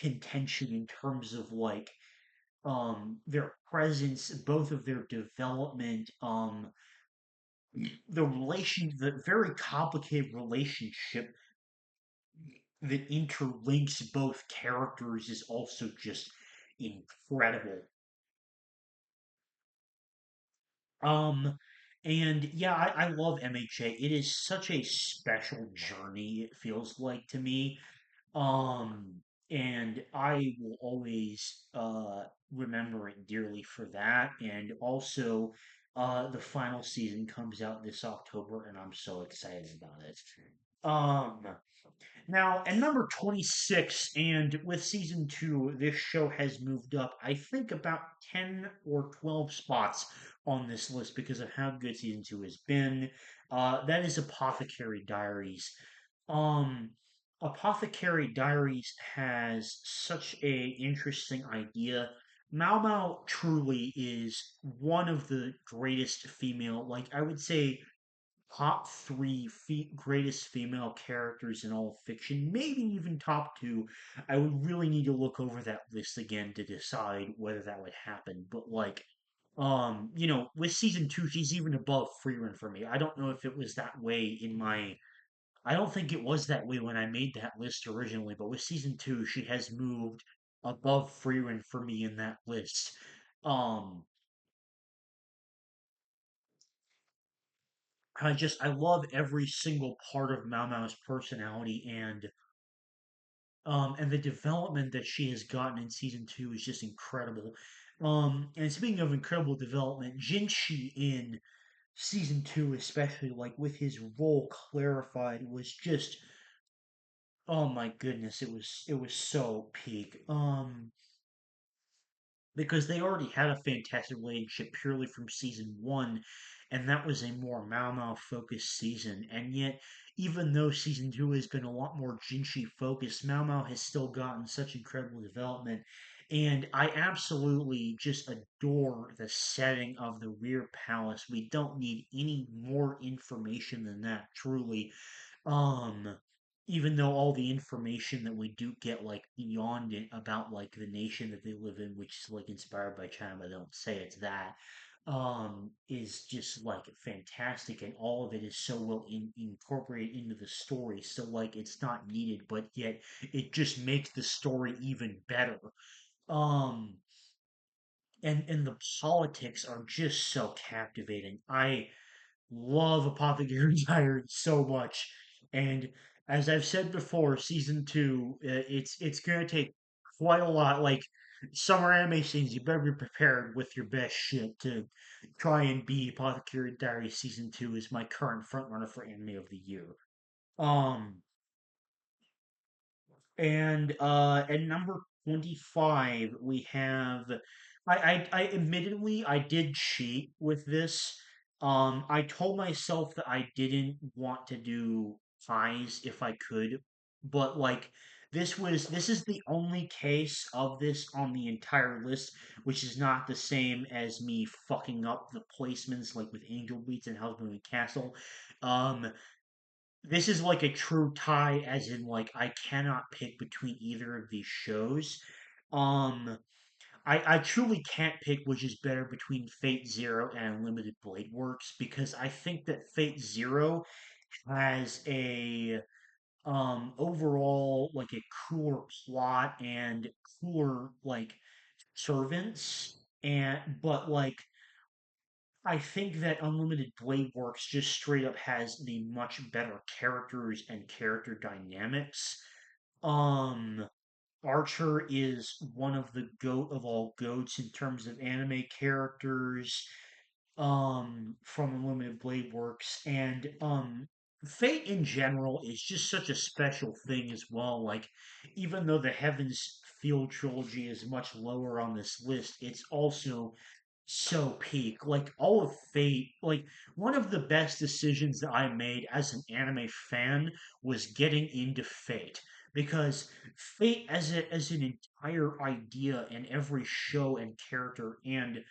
A: contention in terms of like their presence, both of their development, the very complicated relationship that interlinks both characters is also just incredible. Um, and yeah, I love MHA. It is such a special journey, it feels like to me. Um, and I will always remember it dearly for that. And also, the final season comes out this October, and I'm so excited about it. Um, Now, at number 26, and with season two, this show has moved up, I think, about 10 or 12 spots on this list because of how good season two has been. That is Apothecary Diaries. Um, Apothecary Diaries has such a interesting idea. Mao Mao truly is one of the greatest female, like I would say top three greatest female characters in all of fiction, maybe even top two. I would really need to look over that list again to decide whether that would happen. But like, with season two, she's even above Freerun for me. I don't know if it was that way in my. I don't think it was that way when I made that list originally, but with season two, she has moved above Freerun for me in that list. Um, I love every single part of Mao Mao's personality, and the development that she has gotten in season two is just incredible. And speaking of incredible development, Jinshi in season two, especially like with his role clarified, was just, oh my goodness, it was so peak. Because they already had a fantastic relationship purely from season one, and that was a more Mao Mao focused season. And yet, even though season two has been a lot more Jinshi focused, Mao Mao has still gotten such incredible development. And I absolutely just adore the setting of the Rear Palace. We don't need any more information than that, truly. Um, Even though all the information that we do get, like beyond it about like the nation that they live in, which is like inspired by China, but they don't say it's that, is just like fantastic, and all of it is so well incorporated into the story. So like it's not needed, but yet it just makes the story even better. Um, and the politics are just so captivating. I love Apothecary Diaries so much, and as I've said before, season two, it's gonna take quite a lot. Like summer anime scenes, you better be prepared with your best shit to try and beat Apothecary Diaries season two is my current frontrunner for anime of the year. Um, and at number 25, we have I admittedly I did cheat with this. I told myself that I didn't want to do pies if I could, but like this is the only case of this on the entire list, which is not the same as me fucking up the placements like with Angel Beats and Husband and Castle. Um, this is like a true tie, as in like I cannot pick between either of these shows. Um, I truly can't pick which is better between Fate Zero and Unlimited Blade Works because I think that Fate Zero has a overall like a cooler plot and cooler like servants and but like I think that Unlimited Blade Works just straight up has the much better characters and character dynamics. Um Archer is one of the goat of all goats in terms of anime characters from Unlimited Blade Works and Fate in general is just such a special thing as well. Like even though the Heavens Field trilogy is much lower on this list, it's also so peak. Like all of Fate, like one of the best decisions that I made as an anime fan was getting into Fate because Fate as an entire idea and every show and character and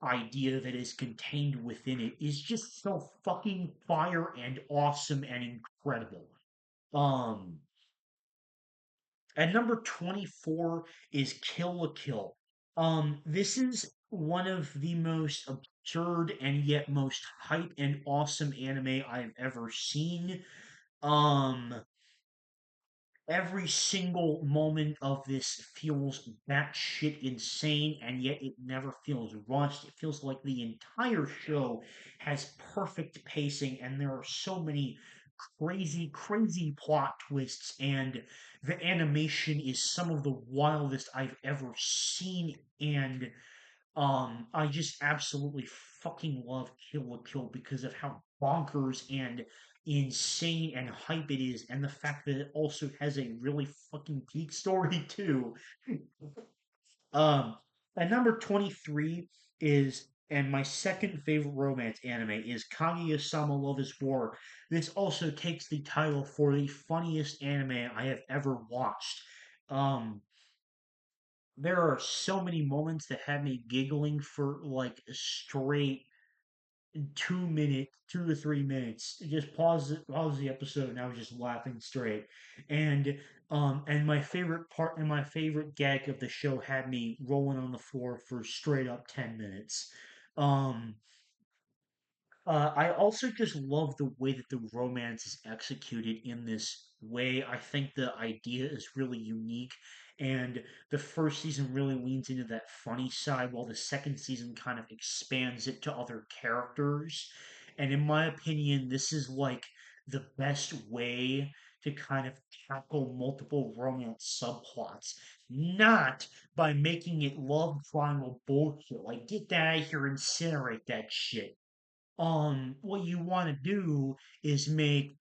A: idea that is contained within it is just so fucking fire and awesome and incredible. Um at number 24 is Kill la Kill. This is one of the most absurd and yet most hype and awesome anime I've ever seen. Um, every single moment of this feels batshit insane, and yet it never feels rushed. It feels like the entire show has perfect pacing, and there are so many crazy, crazy plot twists, and the animation is some of the wildest I've ever seen. And I just absolutely fucking love Kill la Kill because of how bonkers and insane and hype it is, and the fact that it also has a really fucking peak story too. Um, at number 23 is, and my second favorite romance anime is Kaguya-sama Love is War. This also takes the title for the funniest anime I have ever watched. Um, there are so many moments that had me giggling for like straight 2 minutes, 2 to 3 minutes. Just pause the episode, and I was just laughing straight. And my favorite part and my favorite gag of the show had me rolling on the floor for straight up 10 minutes. Um, I also just love the way that the romance is executed in this way. I think the idea is really unique, and the first season really leans into that funny side, while the second season kind of expands it to other characters. And in my opinion, this is like the best way to kind of tackle multiple romance subplots, not by making it love triangle bullshit. Like, get that out of here, incinerate that shit. What you want to do is make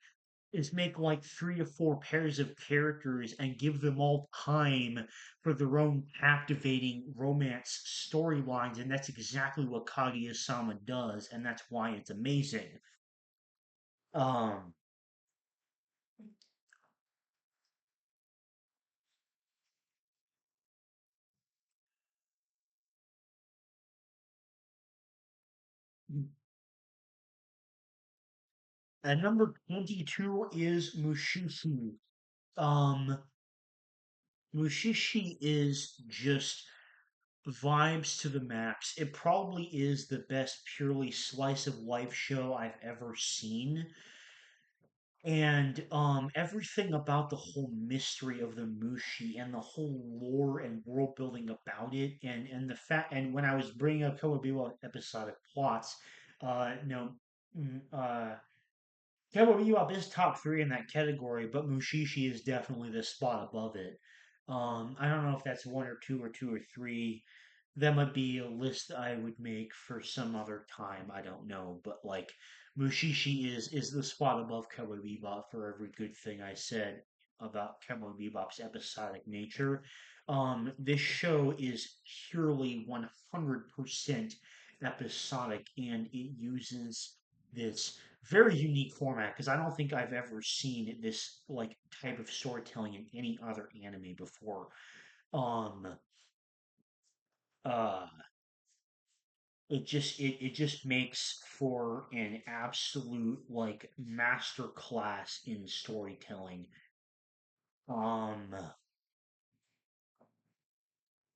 A: like 3 to 4 pairs of characters and give them all time for their own captivating romance storylines, and that's exactly what Kaguya-sama does, and that's why it's amazing. um at number 22 is Mushishi. um Mushishi is just vibes to the max. It probably is the best purely slice of life show I've ever seen. And everything about the whole mystery of the Mushi and the whole lore and world building about it, and the fact, and when I was bringing up Kowabiwa episodic plots, no, Cowboy Bebop is top three in that category, but Mushishi is definitely the spot above it. I don't know if that's one or two or three. That might be a list I would make for some other time. I don't know, but like Mushishi is the spot above Cowboy Bebop for every good thing I said about Cowboy Bebop's episodic nature. This show is purely 100% episodic, and it uses this very unique format because I don't think I've ever seen this like type of storytelling in any other anime before. Um, uh, it just makes for an absolute like master class in storytelling. Um,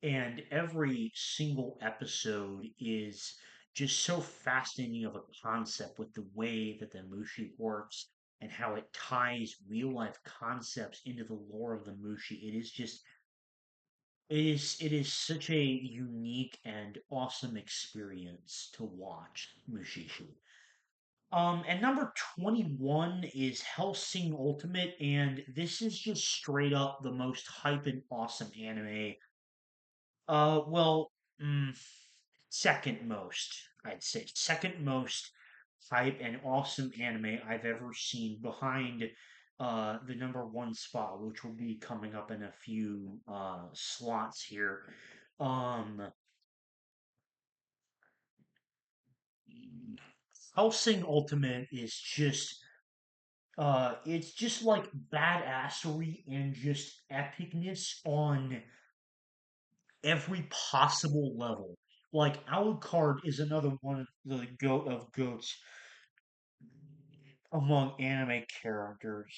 A: and every single episode is just so fascinating of a concept with the way that the Mushi works and how it ties real life concepts into the lore of the Mushi. It is such a unique and awesome experience to watch Mushishi. And number 21 is Hellsing Ultimate, and this is just straight up the most hype and awesome anime. Well, mm, second most, I'd say. Second most hype and awesome anime I've ever seen behind the number one spot, which will be coming up in a few slots here. Um, Hellsing Ultimate is just it's just like badassery and just epicness on every possible level. Like Alucard is another one of the goat of goats among anime characters,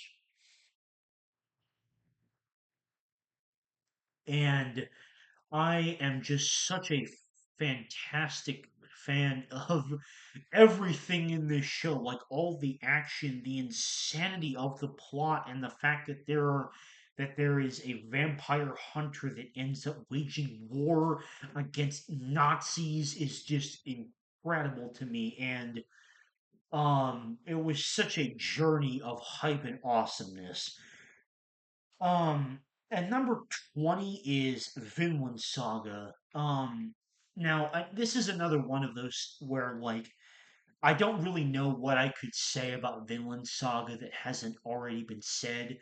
A: and I am just such a fantastic fan of everything in this show, like all the action, the insanity of the plot, and the fact that there is a vampire hunter that ends up waging war against Nazis is just incredible to me. And it was such a journey of hype and awesomeness. Um, and number 20 is Vinland Saga. Now this is another one of those where like I don't really know what I could say about Vinland Saga that hasn't already been said.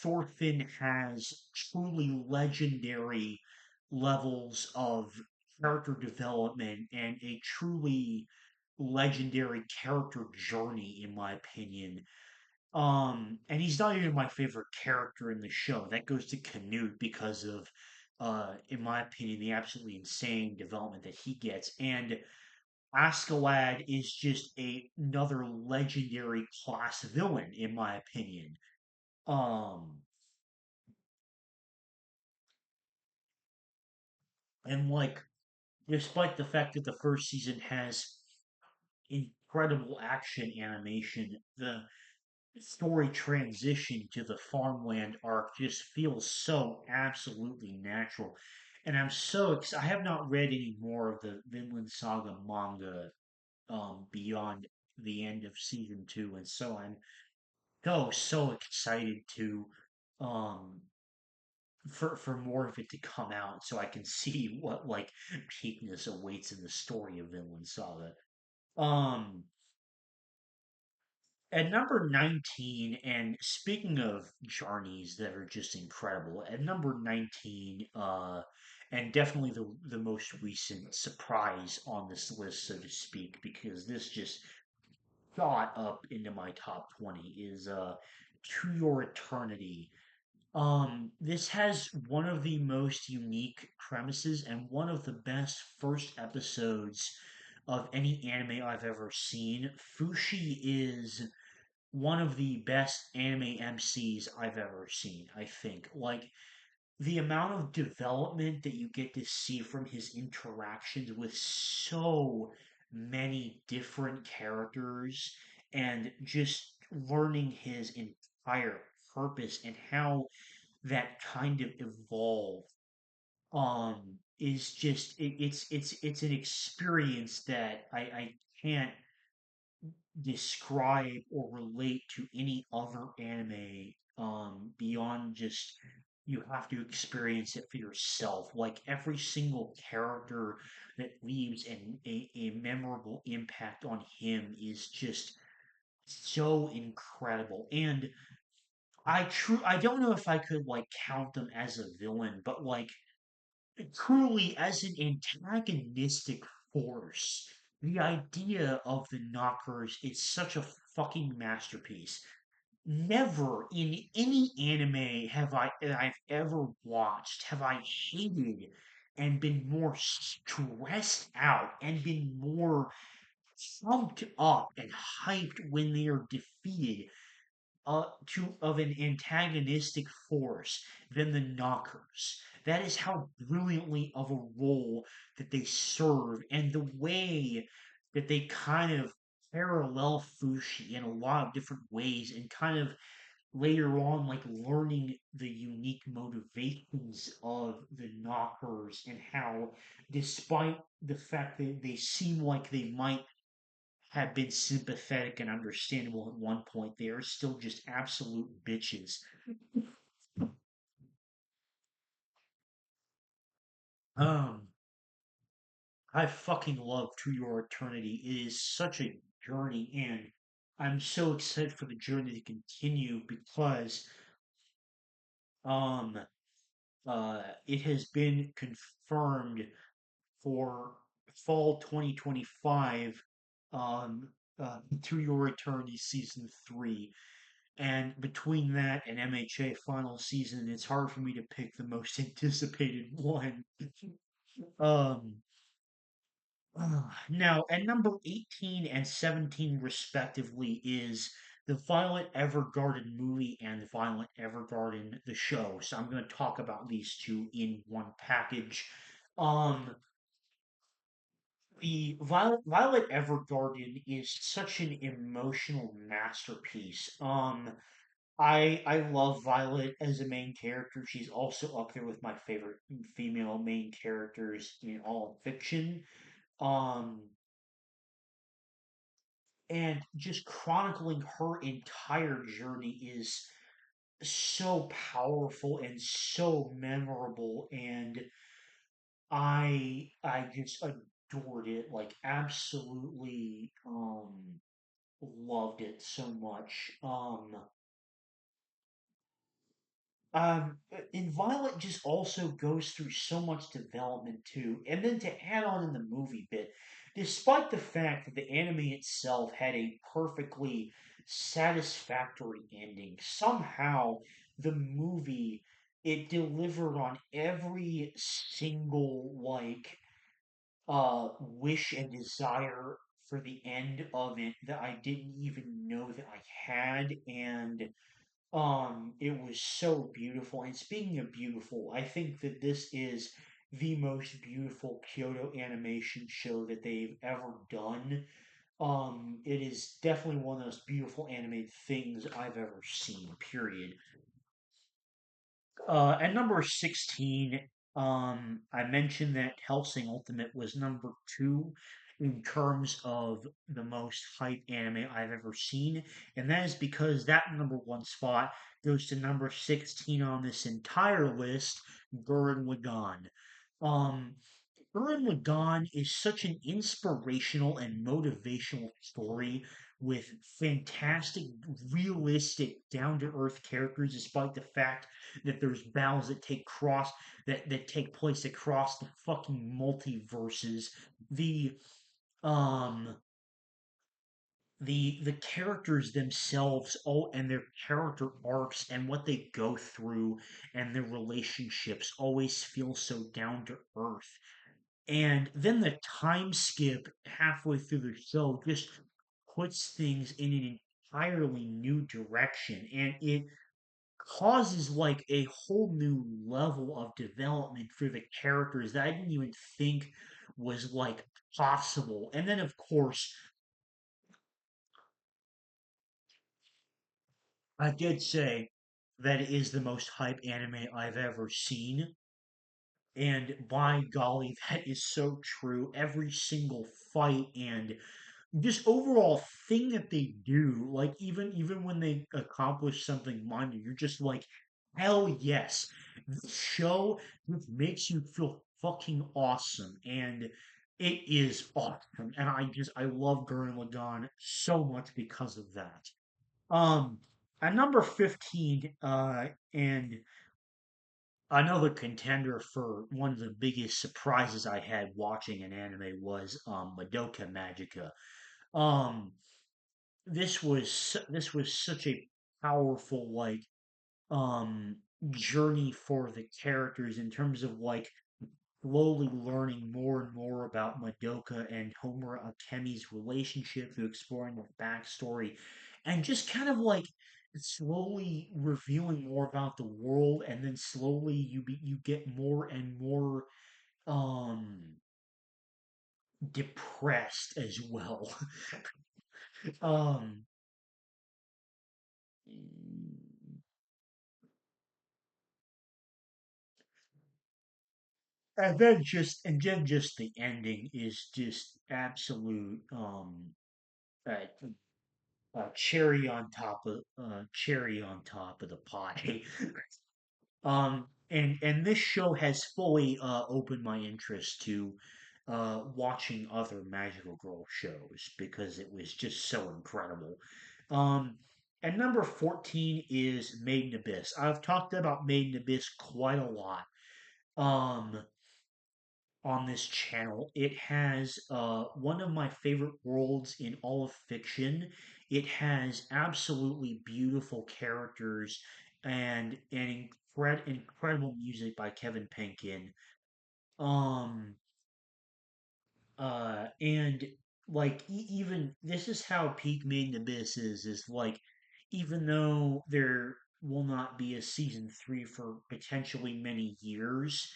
A: Thorfinn has truly legendary levels of character development and a truly legendary character journey, in my opinion. And he's not even my favorite character in the show. That goes to Canute because of, in my opinion, the absolutely insane development that he gets. And Askeladd is just another legendary class villain, in my opinion. Um, and like, despite the fact that the first season has incredible action animation, the story transition to the farmland arc just feels so absolutely natural. And I have not read any more of the Vinland Saga manga beyond the end of season two, and so I'm so excited to um for more of it to come out so I can see what like peakness awaits in the story of Vinland Saga. Um At number 19, and speaking of journeys that are just incredible, at number 19, and definitely the most recent surprise on this list, so to speak, because this just shot up into my top 20, is To Your Eternity. This has one of the most unique premises and one of the best first episodes of any anime I've ever seen. Fushi is one of the best anime MCs I've ever seen, I think. Like, the amount of development that you get to see from his interactions with so many different characters and just learning his entire purpose and how that kind of evolved is just it's an experience that I can't describe or relate to any other anime beyond just you have to experience it for yourself. Like every single character that leaves a memorable impact on him is just so incredible. And I don't know if I could like count them as a villain, but like truly as an antagonistic force, the idea of the Knockers is such a fucking masterpiece. Never in any anime I've ever watched have I hated and been more stressed out and been more pumped up and hyped when they are defeated to of an antagonistic force than the Knockers. That is how brilliantly of a role that they serve, and the way that they kind of parallel Fushi in a lot of different ways, and kind of later on, like learning the unique motivations of the Knockers and how, despite the fact that they seem like they might have been sympathetic and understandable at one point, they are still just absolute bitches. Um, I fucking love To Your Eternity. It is such a journey, and I'm so excited for the journey to continue because um it has been confirmed for fall 2025 um To Your Eternity season 3. And between that and MHA final season, it's hard for me to pick the most anticipated one. Um, Now, at number 18 and 17, respectively, is the Violet Evergarden movie and the Violet Evergarden the show. So I'm going to talk about these two in one package. Um, the Violet Evergarden is such an emotional masterpiece. I love Violet as a main character. She's also up there with my favorite female main characters in all of fiction. Um, and just chronicling her entire journey is so powerful and so memorable, and I just adored it, like absolutely loved it so much. And Violet just also goes through so much development too. And then to add on in the movie bit, despite the fact that the anime itself had a perfectly satisfactory ending, somehow the movie it delivered on every single wish and desire for the end of it that I didn't even know that I had. And it was so beautiful. And speaking of beautiful, I think that this is the most beautiful Kyoto animation show that they've ever done. It is definitely one of the most beautiful animated things I've ever seen, period. At number 16, I mentioned that Hellsing Ultimate was number two in terms of the most hype anime I've ever seen, and that is because that number one spot goes to number 16 on this entire list, Gurren Lagann. Um, Gurren Lagann is such an inspirational and motivational story with fantastic, realistic, down to earth characters, despite the fact that there's battles that take place across the fucking multiverses. The um the characters themselves, oh, and their character arcs and what they go through and their relationships always feel so down to earth. And then the time skip halfway through the show just puts things in an entirely new direction, and it causes like a whole new level of development for the characters that I didn't even think was like possible. And then of course I did say that it is the most hype anime I've ever seen. And by golly, that is so true. Every single fight and just overall thing that they do, like even when they accomplish something minor, you're just like, hell yes. This show just makes you feel fucking awesome, and it is awesome. And I love Gurren Lagann so much because of that. Um, At number 15, and another contender for one of the biggest surprises I had watching an anime was Madoka Magica. Um, this was such a powerful um journey for the characters in terms of slowly learning more and more about Madoka and Homura Akemi's relationship through exploring their backstory and just kind of slowly revealing more about the world, and then slowly you get more and more um depressed as well. um and then just the ending is just absolute uh, cherry on top of the pie. And this show has fully opened my interest to watching other Magical Girl shows because it was just so incredible. Um, and number 14 is Made in Abyss. I've talked about Made in Abyss quite a lot. Um, on this channel. It has one of my favorite worlds in all of fiction. It has absolutely beautiful characters and incredible music by Kevin Penkin. Um, and even this is how peak Made in Abyss is like, even though there will not be a season three for potentially many years,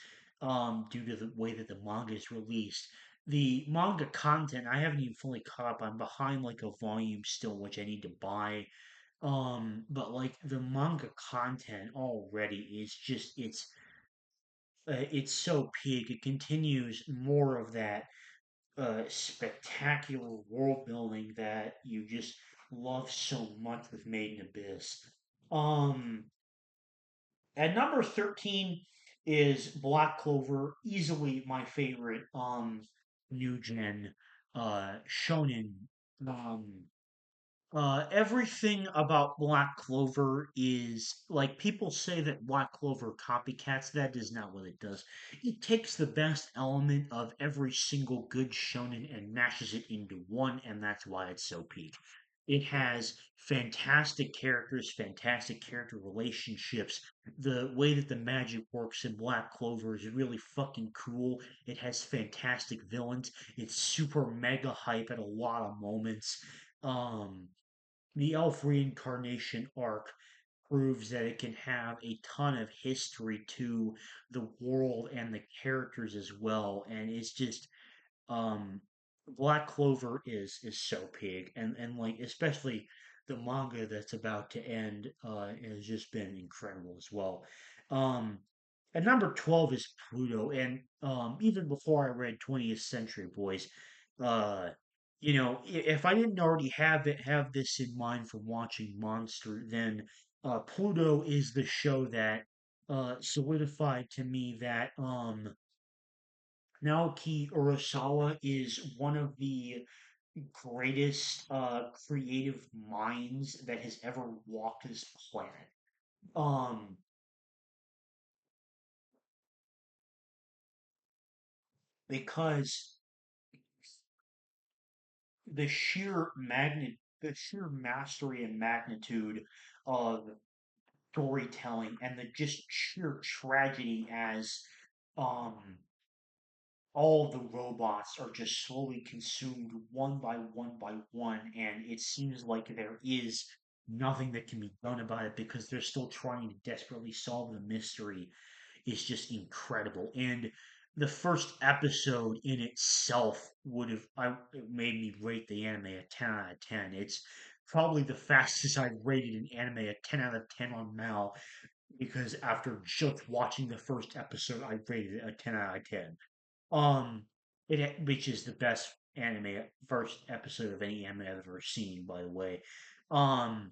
A: due to the way that the manga is released, the manga content I haven't even fully caught up. I'm behind like a volume still, which I need to buy. But like the manga content already is just it's so peak. It continues more of that spectacular world building that you just love so much with Made in Abyss. Um, at number 13 is Black Clover, easily my favorite new gen shonen. Um, Everything about Black Clover is like, people say that Black Clover copycats. That is not what it does. It takes the best element of every single good shonen and mashes it into one, and that's why it's so peak. It has fantastic characters, fantastic character relationships. The way that the magic works in Black Clover is really fucking cool. It has fantastic villains. It's super mega hype at a lot of moments. Um, the elf reincarnation arc proves that it can have a ton of history to the world and the characters as well, and it's just um Black Clover is so big, and like especially the manga that's about to end has just been incredible as well. Um at number 12 is Pluto, and even before I read 20th Century Boys, uh if I didn't already have this in mind from watching Monster, then Pluto is the show that solidified to me that Naoki Urasawa is one of the greatest creative minds that has ever walked this planet. Um, because the sheer mastery and magnitude of storytelling, and the just sheer tragedy as um all the robots are just slowly consumed one by one, and it seems like there is nothing that can be done about it because they're still trying to desperately solve the mystery, is just incredible. And the first episode in itself it made me rate the anime a 10 out of 10. It's probably the fastest I've rated an anime a 10 out of 10 on Mal, because after just watching the first episode, I rated it a 10 out of 10. Um, which is the best anime first episode of any anime I've ever seen, by the way. Um,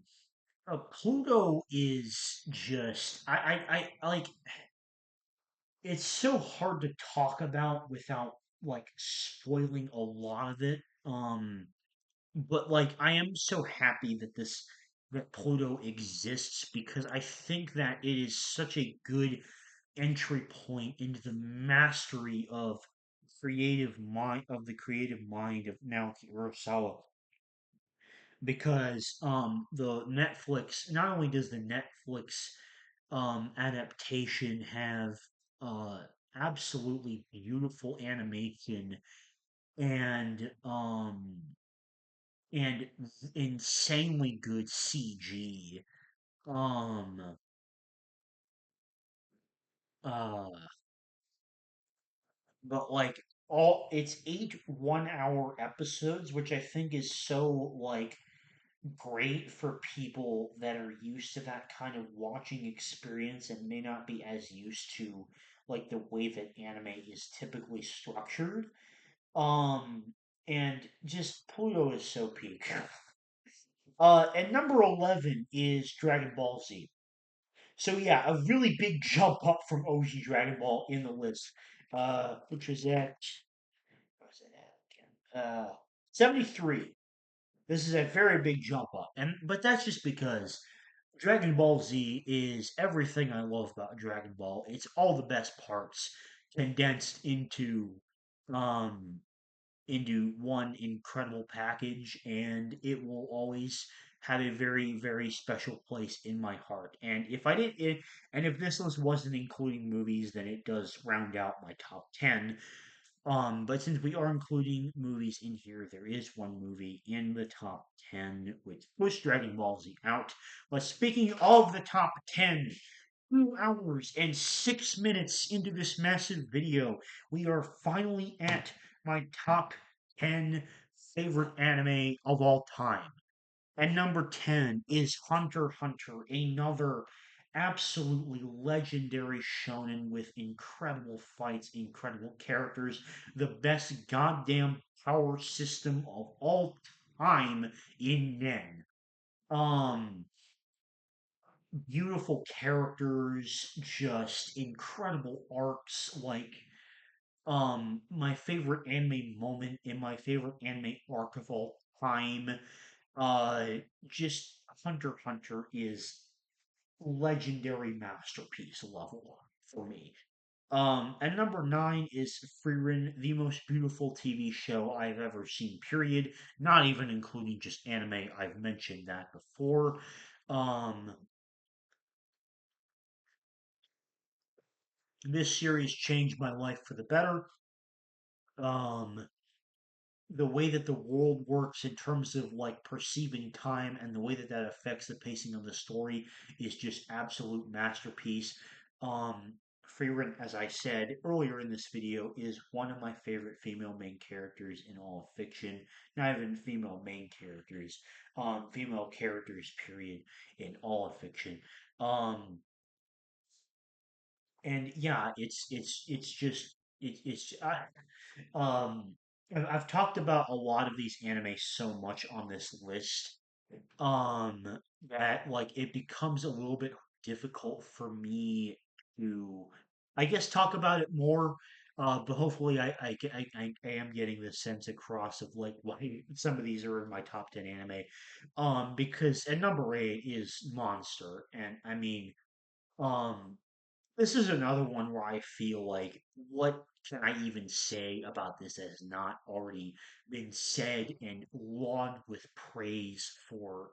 A: Pluto is just I like, it's so hard to talk about without like spoiling a lot of it. But like I am so happy that this that Pluto exists because I think that it is such a good entry point into the mastery of the creative mind of Naoki Urasawa because the Netflix not only does the Netflix adaptation have uh absolutely beautiful animation and and insanely good CG. Um uh but like all it's 8 1 hour episodes, which I think is so like great for people that are used to that kind of watching experience and may not be as used to like the way that anime is typically structured. Um, and just Pluto is so peak. And number 11 is Dragon Ball Z. So yeah, a really big jump up from OG Dragon Ball in the list. Which was at, what was it at again? 73. This is a very big jump up. But that's just because Dragon Ball Z is everything I love about Dragon Ball. It's all the best parts condensed um into one incredible package, and it will always have a very, very special place in my heart. And if this list wasn't including movies, then it does round out my top 10. But since we are including movies in here, there is one movie in the top 10 which pushed Dragon Ball Z out. But speaking of the top 10, 2 hours and 6 minutes into this massive video, we are finally at my top 10 favorite anime of all time. And number 10 is Hunter x Hunter, another absolutely legendary shonen with incredible fights, incredible characters, the best goddamn power system of all time in Nen. Um, Beautiful characters, just incredible arcs, like my favorite anime moment in my favorite anime arc of all time. Uh, just Hunter x Hunter is legendary masterpiece level for me. And number 9 is Frieren, the most beautiful TV show I've ever seen, period. Not even including just anime. I've mentioned that before. Um, this series changed my life for the better. Um, the way that the world works in terms of like perceiving time and the way that that affects the pacing of the story is just absolute masterpiece. Um, Frieren, as I said earlier in this video, is one of my favorite female main characters in all of fiction. Not even female main characters, female characters, period, in all of fiction. Um, and yeah, it's just it's um, I've talked about a lot of these anime so much on this list, um, that like it becomes a little bit difficult for me to, I guess, talk about it more. But hopefully, I am getting the sense across of like why some of these are in my top 10 anime. Because at number 8 is Monster, and I mean, um, this is another one where I feel like, what can I even say about this that has not already been said and lauded with praise for?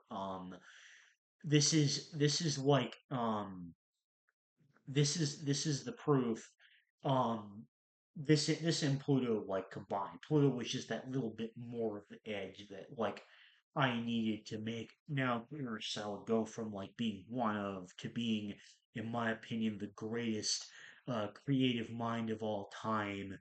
A: This is like this is the proof. Um, this and Pluto like combined. Pluto was just that little bit more of the edge that like I needed to make now Cell go from like being one of to being, in my opinion, the greatest creative mind of all time.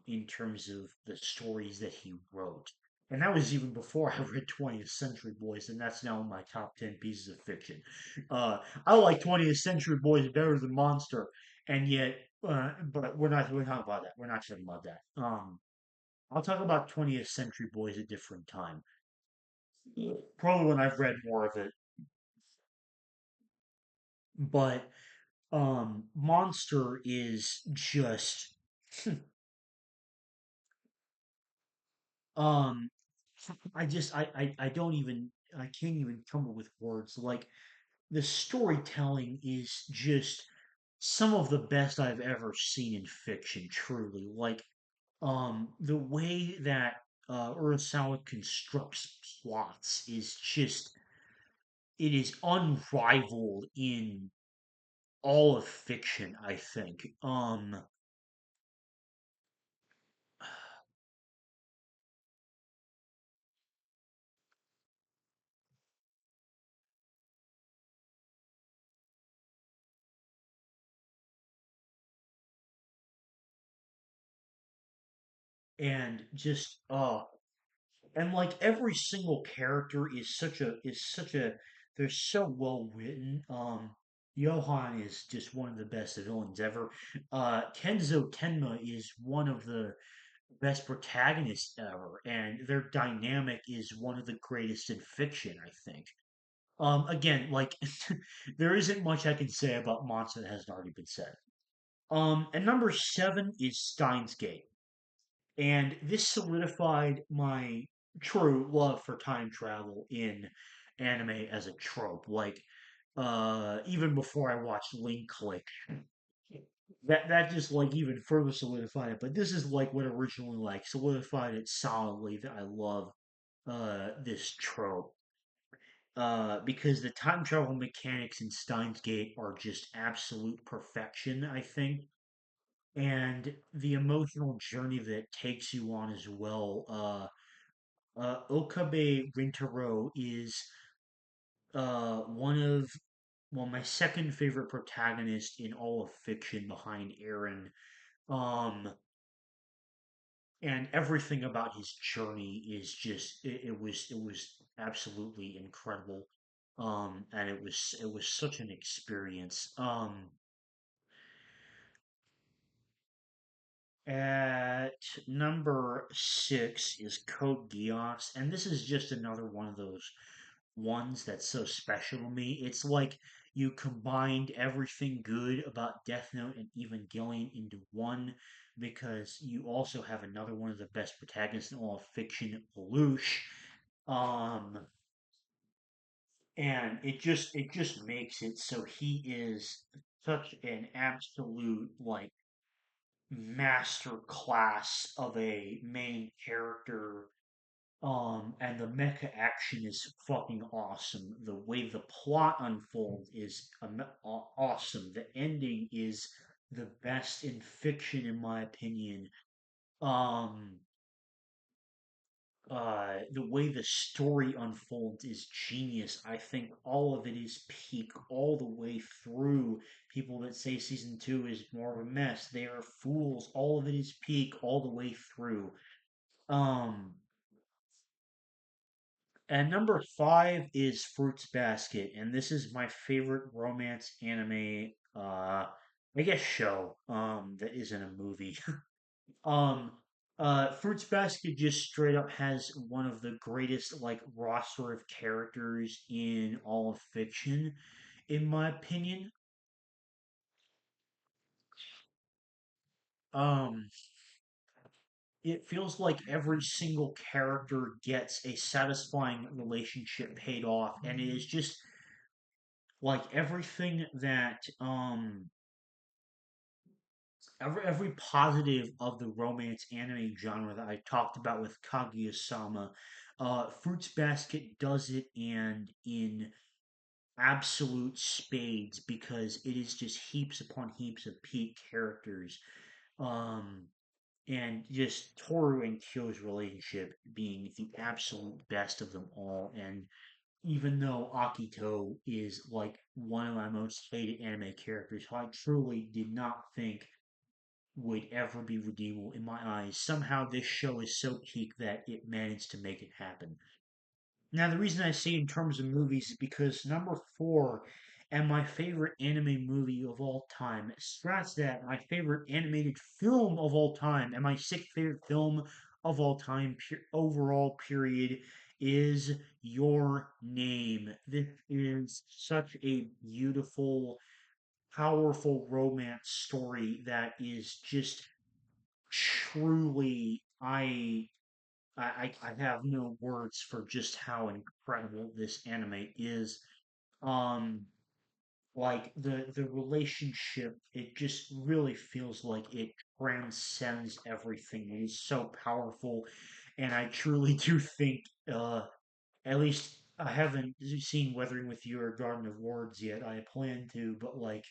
A: In terms of the stories that he wrote. And that was even before I read 20th Century Boys, and that's now in my top 10 pieces of fiction. I like 20th Century Boys better than Monster, and yet, but we're not about that. We're not talking about that. I'll talk about 20th Century Boys a different time. Probably when I've read more of it. But Monster is just um I just I don't even. I can't even come up with words. Like the storytelling is just some of the best I've ever seen in fiction, truly. Like the way that Urasawa constructs plots is just it is unrivaled in all of fiction, I think. And just and like every single character is such a they're so well written. Johan is just one of the best villains ever. Kenzo Tenma is one of the best protagonists ever, and their dynamic is one of the greatest in fiction, I think. Again, like there isn't much I can say about Monster that hasn't already been said. And number seven is Steins Gate. And this solidified my true love for time travel in anime as a trope. Like, even before I watched Link Click, that just like even further solidified it. But this is like what originally like solidified it solidly that I love this trope. Because the time travel mechanics in Steins Gate are just absolute perfection, I think, and the emotional journey that it takes you on as well. Okabe Rintaro is one of well my second favorite protagonist in all of fiction behind Aaron. Um, and everything about his journey is just it was absolutely incredible. And it was such an experience. At number six is Code Geass, and this is just another one of those ones that's so special to me. It's like you combined everything good about Death Note and Evangelion into one because you also have another one of the best protagonists in all of fiction, Lelouch. Um, and it just makes it so he is such an absolute like master class of a main character. And the mecha action is fucking awesome. The way the plot unfolds is awesome. The ending is the best in fiction, in my opinion. Um, the way the story unfolds is genius. I think all of it is peak all the way through. People that say season two is more of a mess, they are fools. All of it is peak all the way through. Um, And number five is Fruits Basket, and this is my favorite romance anime, I guess show, that isn't a movie. um, Fruits Basket just straight up has one of the greatest like roster of characters in all of fiction, in my opinion. Um, it feels like every single character gets a satisfying relationship paid off, and it is just like everything that every positive of the romance anime genre that I talked about with Kaguya-sama, Fruits Basket does it and in absolute spades because it is just heaps upon heaps of peak characters. Um, and just Toru and Kyo's relationship being the absolute best of them all. And even though Akito is like one of my most hated anime characters, who I truly did not think would ever be redeemable in my eyes, somehow this show is so peak that it managed to make it happen. Now, the reason I say in terms of movies is because number four and my favorite anime movie of all time, scratch that, my favorite animated film of all time, and my sixth favorite film of all time, overall, period, is Your Name. This is such a beautiful, powerful romance story that is just truly, I have no words for just how incredible this anime is. Um, like the relationship, it just really feels like it transcends everything. It is so powerful, and I truly do think, at least I haven't seen Weathering with You or Garden of Words yet. I plan to, but like,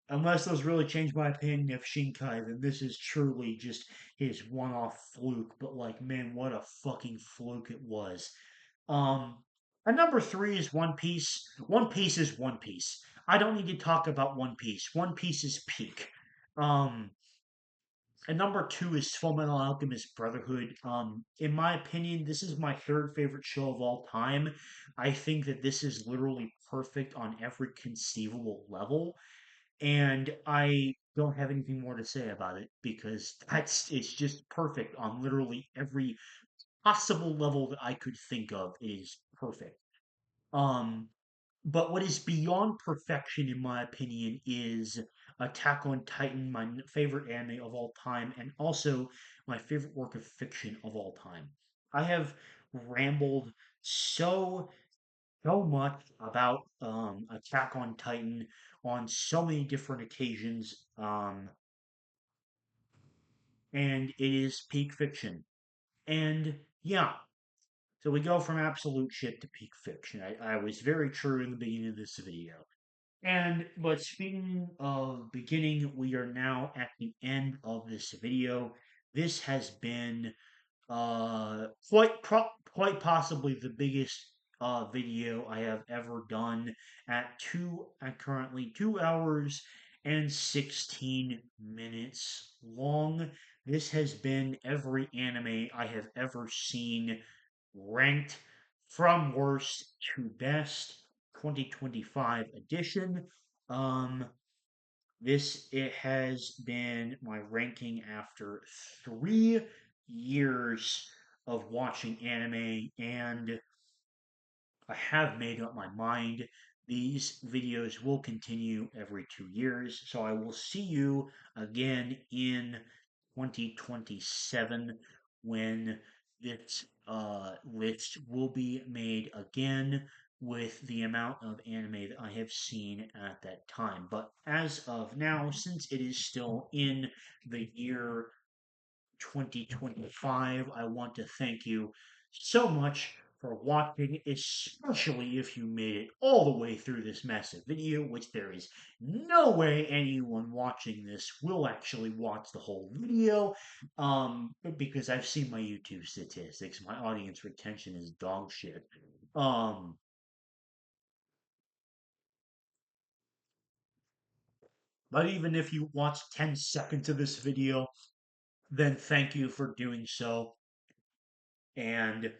A: unless those really change my opinion of Shinkai, then this is truly just his one-off fluke. But like, man, what a fucking fluke it was. Um, and number three is One Piece. One Piece is One Piece. I don't need to talk about One Piece. One Piece is peak. Um, and number two is Fullmetal Alchemist Brotherhood. In my opinion, this is my third favorite show of all time. I think that this is literally perfect on every conceivable level, and I don't have anything more to say about it because that's it's just perfect on literally every possible level that I could think of. It is perfect. Um, but what is beyond perfection, in my opinion, is Attack on Titan, my favorite anime of all time, and also my favorite work of fiction of all time. I have rambled so much about Attack on Titan on so many different occasions, and it is peak fiction. And yeah, so we go from absolute shit to peak fiction. I was very true in the beginning of this video. But speaking of beginning, we are now at the end of this video. This has been quite possibly the biggest video I have ever done at currently 2 hours and 16 minutes long. This has been every anime I have ever seen ranked from worst to best 2025 edition. Um, this it has been my ranking after 3 years of watching anime, and I have made up my mind. These videos will continue every 2 years, so I will see you again in 2027 when this list will be made again with the amount of anime that I have seen at that time. But as of now, since it is still in the year 2025. I want to thank you so much for watching, especially if you made it all the way through this massive video, which there is no way anyone watching this will actually watch the whole video, but because I've seen my YouTube statistics, my audience retention is dog shit. Um, but even if you watch 10 seconds of this video, then thank you for doing so. And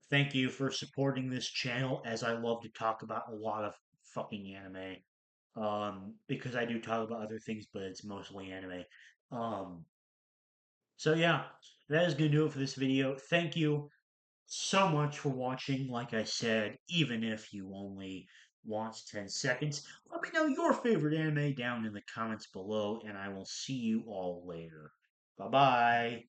A: thank you for supporting this channel as I love to talk about a lot of fucking anime. Because I do talk about other things, but it's mostly anime. Um, so yeah, that is gonna do it for this video. Thank you so much for watching. Like I said, even if you only watched 10 seconds, let me know your favorite anime down in the comments below, and I will see you all later. Bye bye.